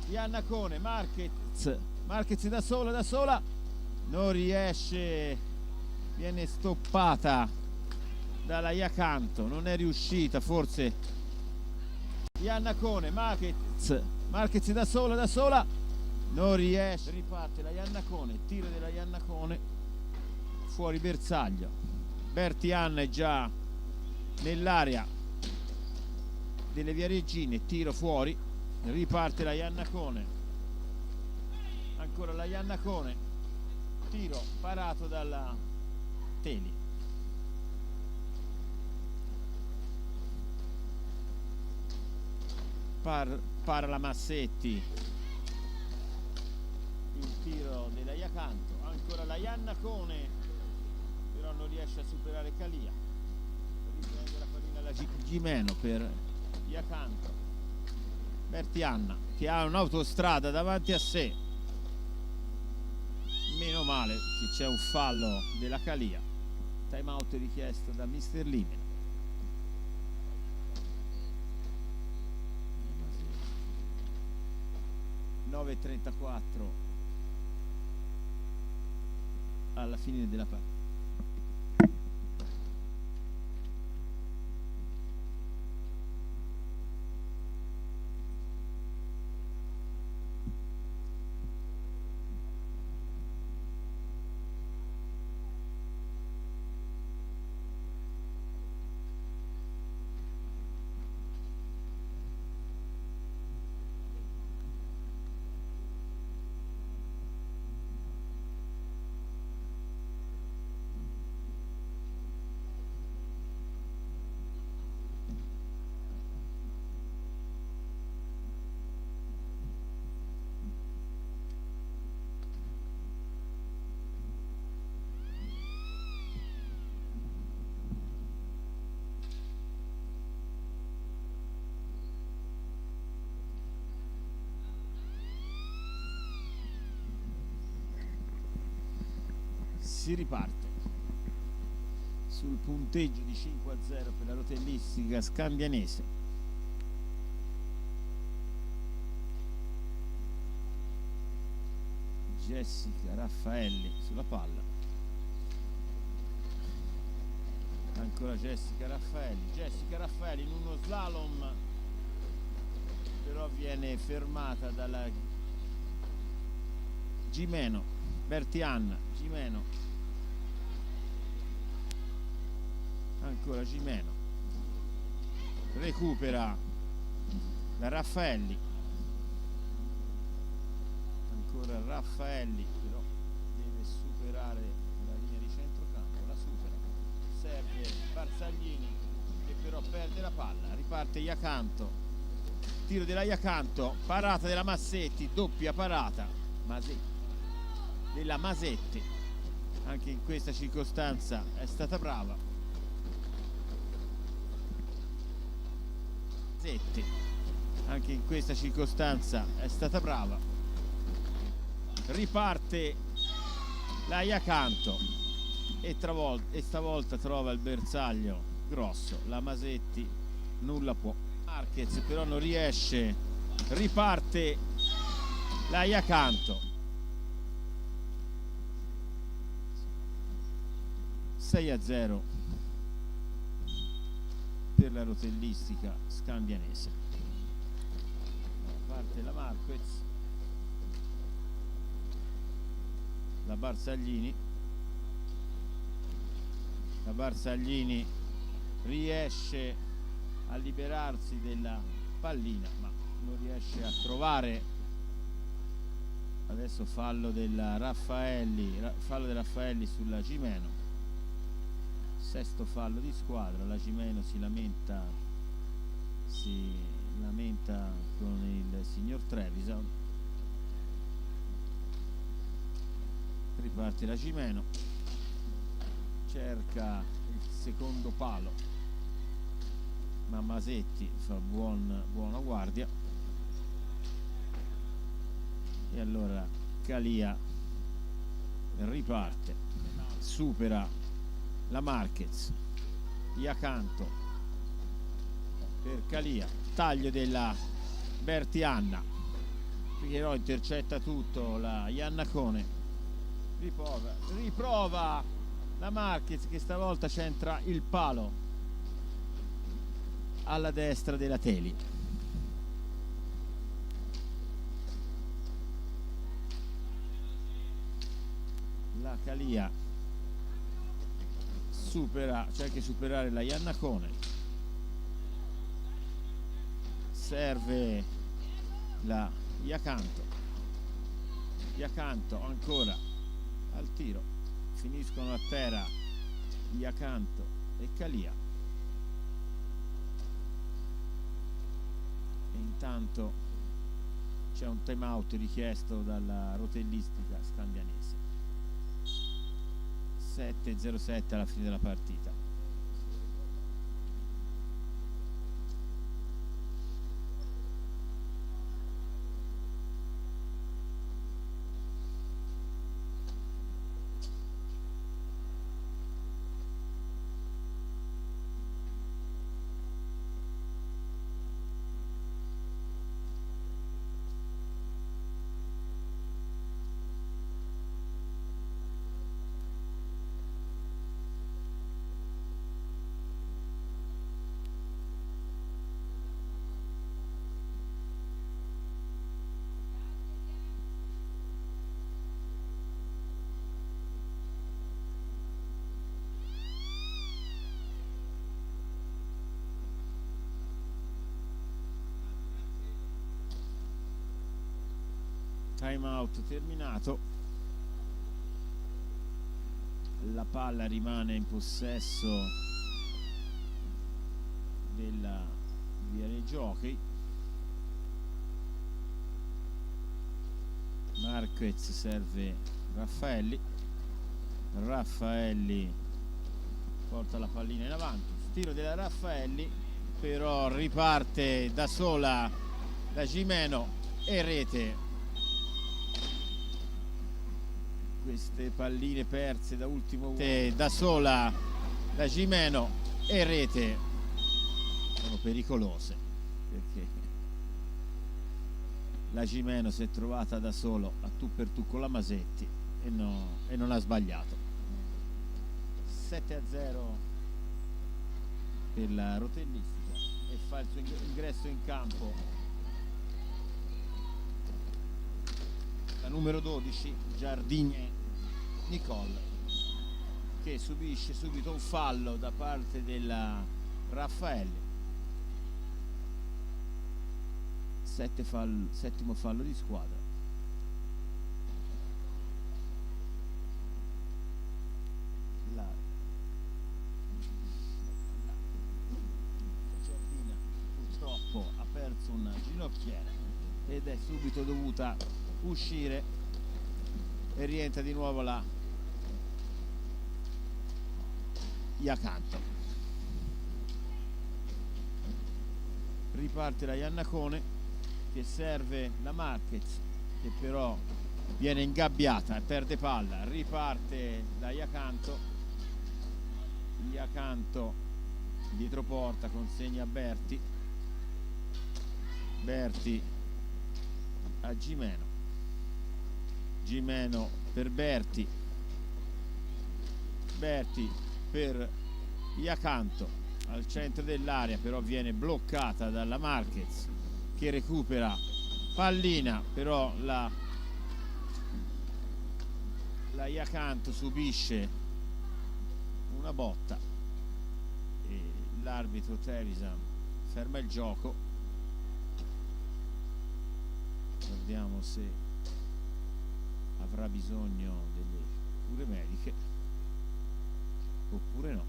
Iannacone, Marquez da sola, non riesce, viene stoppata dalla Iacanto, non è riuscita, forse Iannacone, Marquez da sola, non riesce, riparte la Iannacone, tiro della Iannacone, fuori bersaglio, Bertianna è già nell'area delle Viareggine, tiro fuori, riparte la Iannacone, ancora la Iannacone, tiro parato dalla Teli. Para la Massetti, il tiro della Iacanto, ancora la Iannacone, però non riesce a superare Calia, riprende la pallina la Gimeno per Iacanto, Bertianna che ha un'autostrada davanti a sé, meno male che c'è un fallo della Calia, time out richiesto da Mister Limina. 9:34 alla fine della partita. Si riparte sul punteggio di 5-0 per la rotellistica scambianese. Jessica Raffaelli sulla palla, ancora Jessica Raffaelli in uno slalom, però viene fermata dalla Gimeno, Bertianna, Gimeno, ancora Gimeno, recupera la Raffaelli, ancora Raffaelli, però deve superare la linea di centrocampo, la supera, serve Barzaglini che però perde la palla, riparte Iacanto, tiro della Iacanto, parata della Massetti, doppia parata della Masetti, anche in questa circostanza è stata brava Masetti, anche in questa circostanza è stata brava, riparte la Iacanto e stavolta trova il bersaglio grosso, la Masetti nulla può, Marquez però non riesce, riparte la Iacanto, 6-0 per la rotellistica scambianese. Parte la Marquez, la Barzaglini riesce a liberarsi della pallina ma non riesce a trovare, adesso fallo della Raffaelli sulla Gimeno, sesto fallo di squadra, la Gimeno si lamenta con il signor Trevisan, riparte la Gimeno, cerca il secondo palo ma Masetti fa buona guardia e allora Calia riparte, supera la Marquez, Iacanto per Calia, taglio della Bertianna, Figueroa intercetta tutto, la Iannacone riprova la Marquez, che stavolta centra il palo alla destra della Teli. La Calia cerca di superare la Iannacone, serve la Iacanto ancora al tiro, finiscono a terra Iacanto e Calia, e intanto c'è un time out richiesto dalla rotellistica scandianese. 7:07 alla fine della partita. Time out terminato, la palla rimane in possesso della Viale Giochi. Marquez serve Raffaelli porta la pallina in avanti, tiro della Raffaelli, però riparte da sola da Gimeno e rete. Queste palline perse da ultimo uomo da sola da Gimeno e rete sono pericolose, perché la Gimeno si è trovata da solo a tu per tu con la Masetti e non ha sbagliato. 7-0 per la rotellistica, e fa il suo ingresso in campo la numero 12 Giardigne Nicole, che subisce subito un fallo da parte della Raffaelli. Settimo fallo di squadra. La Giardina purtroppo ha perso una ginocchiera ed è subito dovuta uscire, e rientra di nuovo la Iacanto. Riparte la Iannacone, che serve la Marquez, che però viene ingabbiata e perde palla. Riparte da Iacanto dietro porta, consegna a Berti a Gimeno per Berti per Iacanto al centro dell'area, però viene bloccata dalla Marquez, che recupera pallina, però la Iacanto subisce una botta e l'arbitro Trevisan ferma il gioco. Guardiamo se avrà bisogno delle cure mediche oppure no.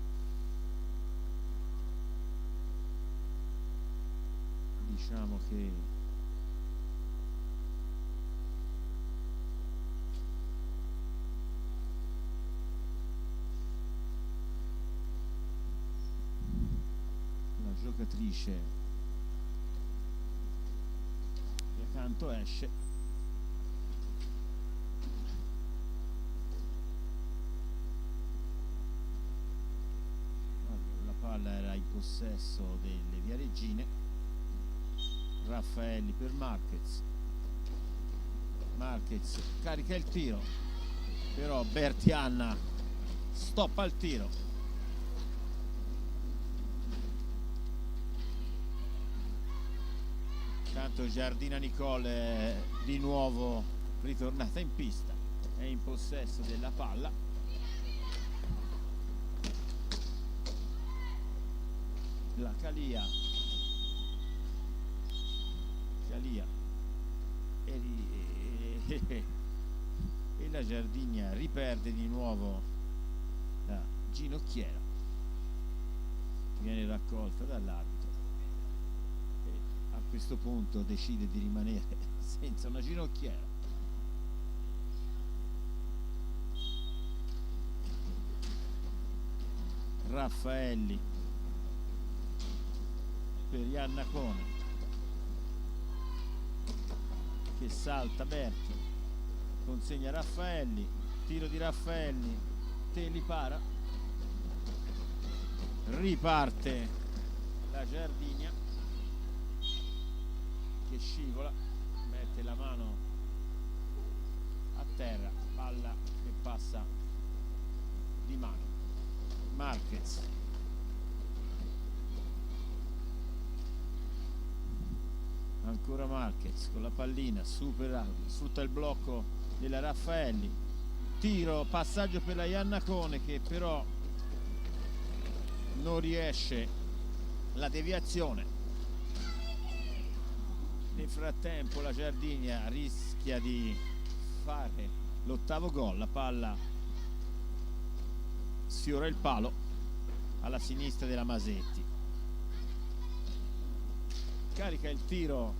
Diciamo che la giocatrice che accanto esce. Era in possesso delle Viareggine. Raffaelli per Marquez carica il tiro, però Berti Anna stoppa il tiro. Intanto Giardina Nicole è di nuovo ritornata in pista, è in possesso della palla. La Calia e la Giardina riperde di nuovo la ginocchiera, viene raccolta dall'arbitro e a questo punto decide di rimanere senza una ginocchiera. Raffaelli per Iannacone che salta, Berti consegna Raffaelli, tiro di Raffaelli, Teli para, riparte la Giardina che scivola, mette la mano a terra, palla che passa di mano. Marquez ancora Marquez con la pallina, supera, sfrutta il blocco della Raffaelli, tiro, passaggio per la Iannacone che però non riesce la deviazione. Nel frattempo la Giardina rischia di fare l'ottavo gol, la palla sfiora il palo alla sinistra della Masetti. Carica il tiro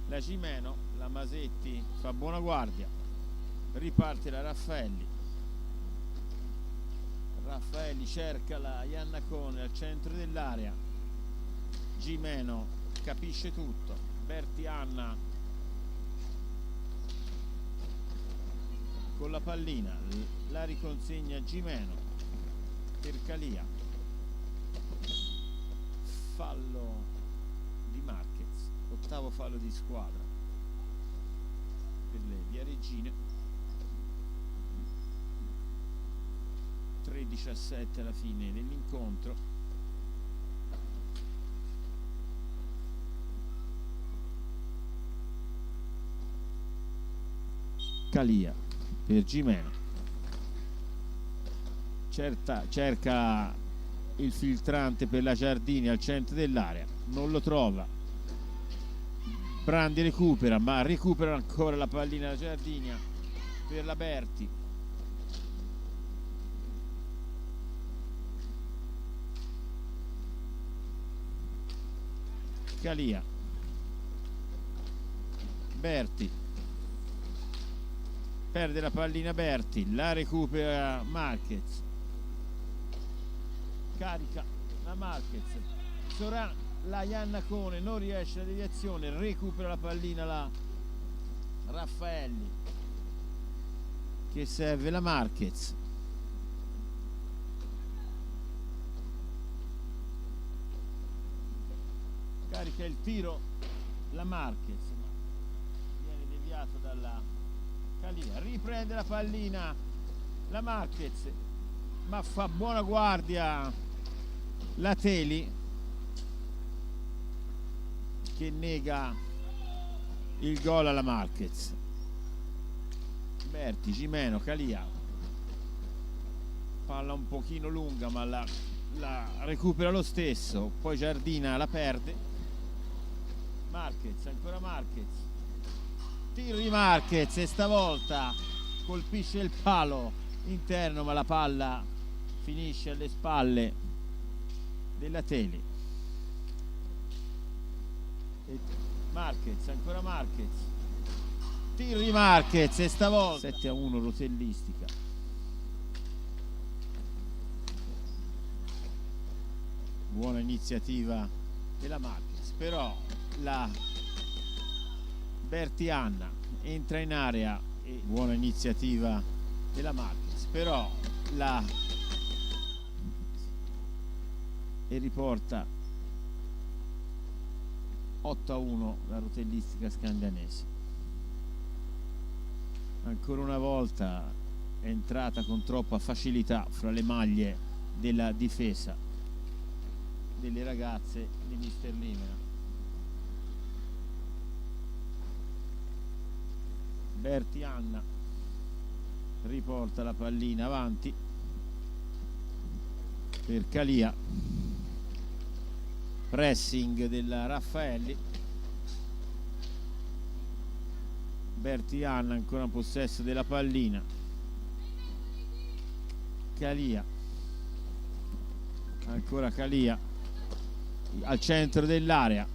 la Gimeno, la Masetti fa buona guardia, riparte la Raffaelli. Raffaelli cerca la Iannacone al centro dell'area, Gimeno capisce tutto, Berti Anna con la pallina, la riconsegna a Gimeno per Calia, fallo di Marquez, ottavo fallo di squadra per le Viareggine. 3-17 alla fine dell'incontro. Calia per Gimeno, cerca il filtrante per la Giardini al centro dell'area, non lo trova, Brandi recupera, ma recupera ancora la pallina la Giardina per la Berti. Calia, Berti perde la pallina, Berti la recupera Marquez, carica la Marquez, Soran, la Iannacone non riesce la deviazione, recupera la pallina la Raffaelli che serve la Marquez. Carica il tiro la Marquez, ma viene deviato dalla Calia, riprende la pallina la Marquez, ma fa buona guardia la Teli che nega il gol alla Marquez. Berti, Gimeno, Calia, palla un pochino lunga ma la recupera lo stesso, poi Giardina la perde. Marquez, ancora Marquez, tiro di Marquez e stavolta colpisce il palo interno ma la palla finisce alle spalle della Teli. Marquez, ancora Marquez, tiro di Marquez e stavolta 7-1 rotellistica. Buona iniziativa della Marquez, però la Berti Anna entra in area e buona iniziativa della Marquez, però e riporta 8-1 la rotellistica scandanese. Ancora una volta è entrata con troppa facilità fra le maglie della difesa delle ragazze di Mister Limera. Berti Anna riporta la pallina avanti per Calia, pressing della Raffaelli. Berti Anna ancora in possesso della pallina. Calia, ancora Calia al centro dell'area,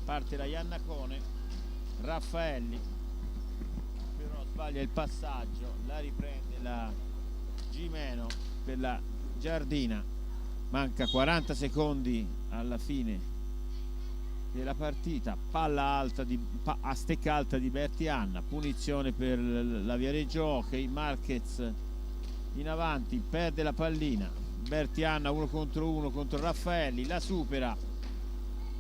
parte la Iannacone. Raffaelli però sbaglia il passaggio, la riprende la Gimeno per la Giardina. Manca 40 secondi alla fine della partita. Palla alta a stecca alta di Berti Anna, punizione per la Viareggio Hockey. Marquez in avanti, perde la pallina. Berti Anna 1 contro Raffaelli, la supera,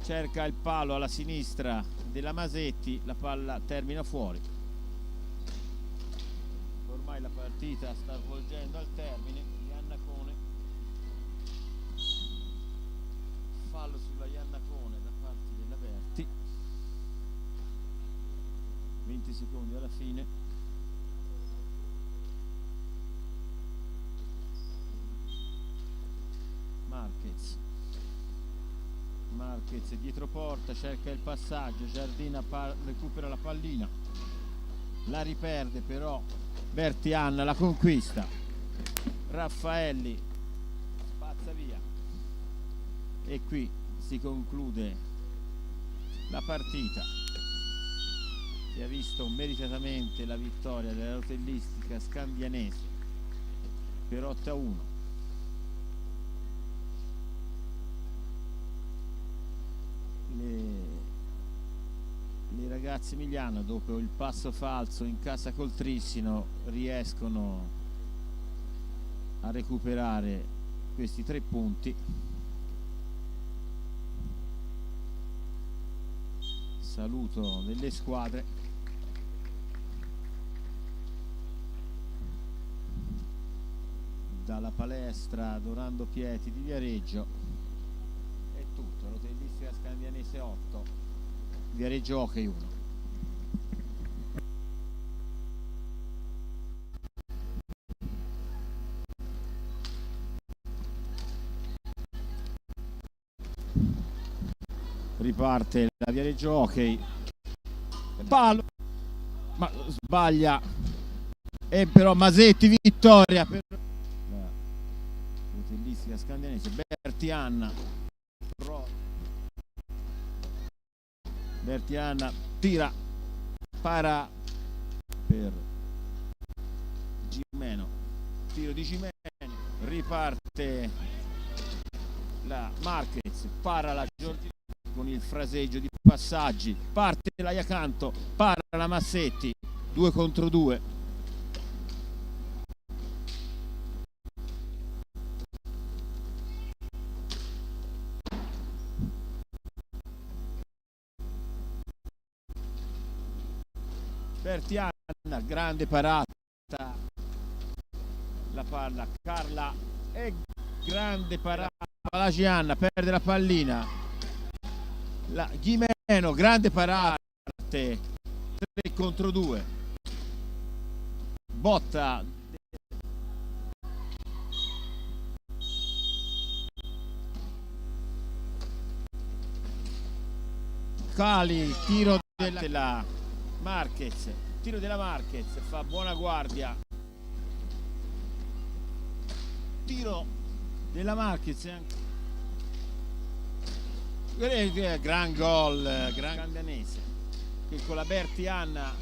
cerca il palo alla sinistra della Masetti, la palla termina fuori. Ormai la partita sta svolgendo al termine. Iannacone, fallo sulla Iannacone da parte della Berti. 20 secondi alla fine. Marquez dietro porta, cerca il passaggio. Giardina recupera la pallina, la riperde però Berti Anna, la conquista. Raffaelli spazza via e qui si conclude la partita, che ha visto meritatamente la vittoria della rotellistica scandianese per 8-1. Le ragazze Emiliano, dopo il passo falso in casa col Trissino, riescono a recuperare questi 3 punti. Saluto delle squadre. Dalla palestra Dorando Pieti di Viareggio è tutto. Rotellistica Scandianese 8, Viareggio Hockey 1. Riparte la Viareggio Hockey, palo, ma sbaglia, e però Masetti, vittoria per la rotellistica scandianese. Berti Anna, Berti Anna tira, para per Gimeno, tiro di Gimeno, riparte la Marquez, para la Giorgina con il fraseggio di passaggi, parte la Iacanto, para la Massetti, 2 contro 2. Berti Anna, grande parata, la palla Carla, e grande parata la Gianna, perde la pallina, la Gimeno, grande parata, 3 contro 2, botta Cali, tiro della Marquez, tiro della Marquez, fa buona guardia, tiro della Marquez, gran gol, gran scandianese, che con la Berti Anna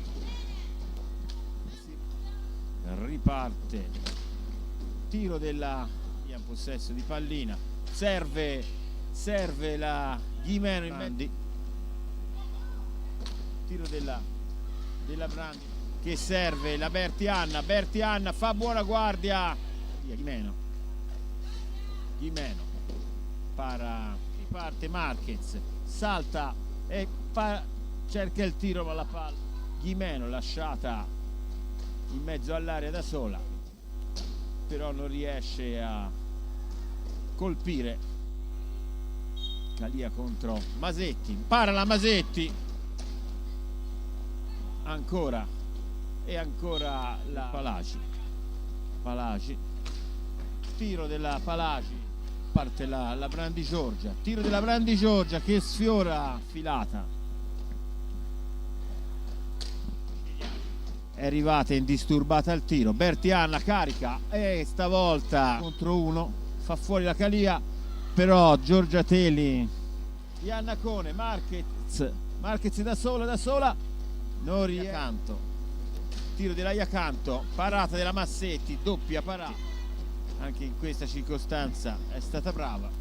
riparte, tiro della in possesso di pallina, serve la Gimeno in Brandi, tiro della Brandi che serve la Berti Anna fa buona guardia, Gimeno riparte Marquez, salta e cerca il tiro, ma la palla Gimeno lasciata in mezzo all'area da sola, però non riesce a colpire. Calia contro Masetti, para la Masetti, ancora e ancora la Palagi, tiro della Palagi, parte la Brandi Giorgia, tiro della Brandi Giorgia che sfiora filata, è arrivata indisturbata al tiro. Bertianna carica e stavolta contro uno fa fuori la Calia, però Giorgia Teli, Iannacone, Marquez da sola non riesce. Iacanto, tiro della Iacanto, parata della Massetti, doppia parata, anche in questa circostanza è stata brava.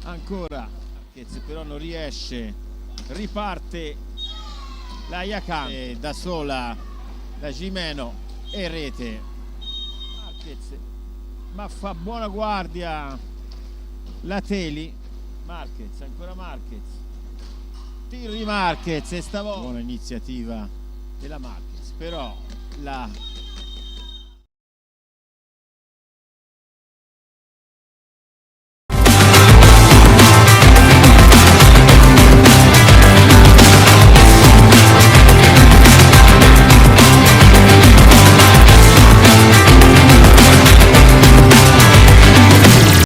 Ancora Marquez, però non riesce, riparte la Iacanto, da sola la Gimeno e rete. Marquez, ma fa buona guardia la Teli. Marquez, ancora Marquez, tiro di Marquez e stavolta buona iniziativa della Marquez, però la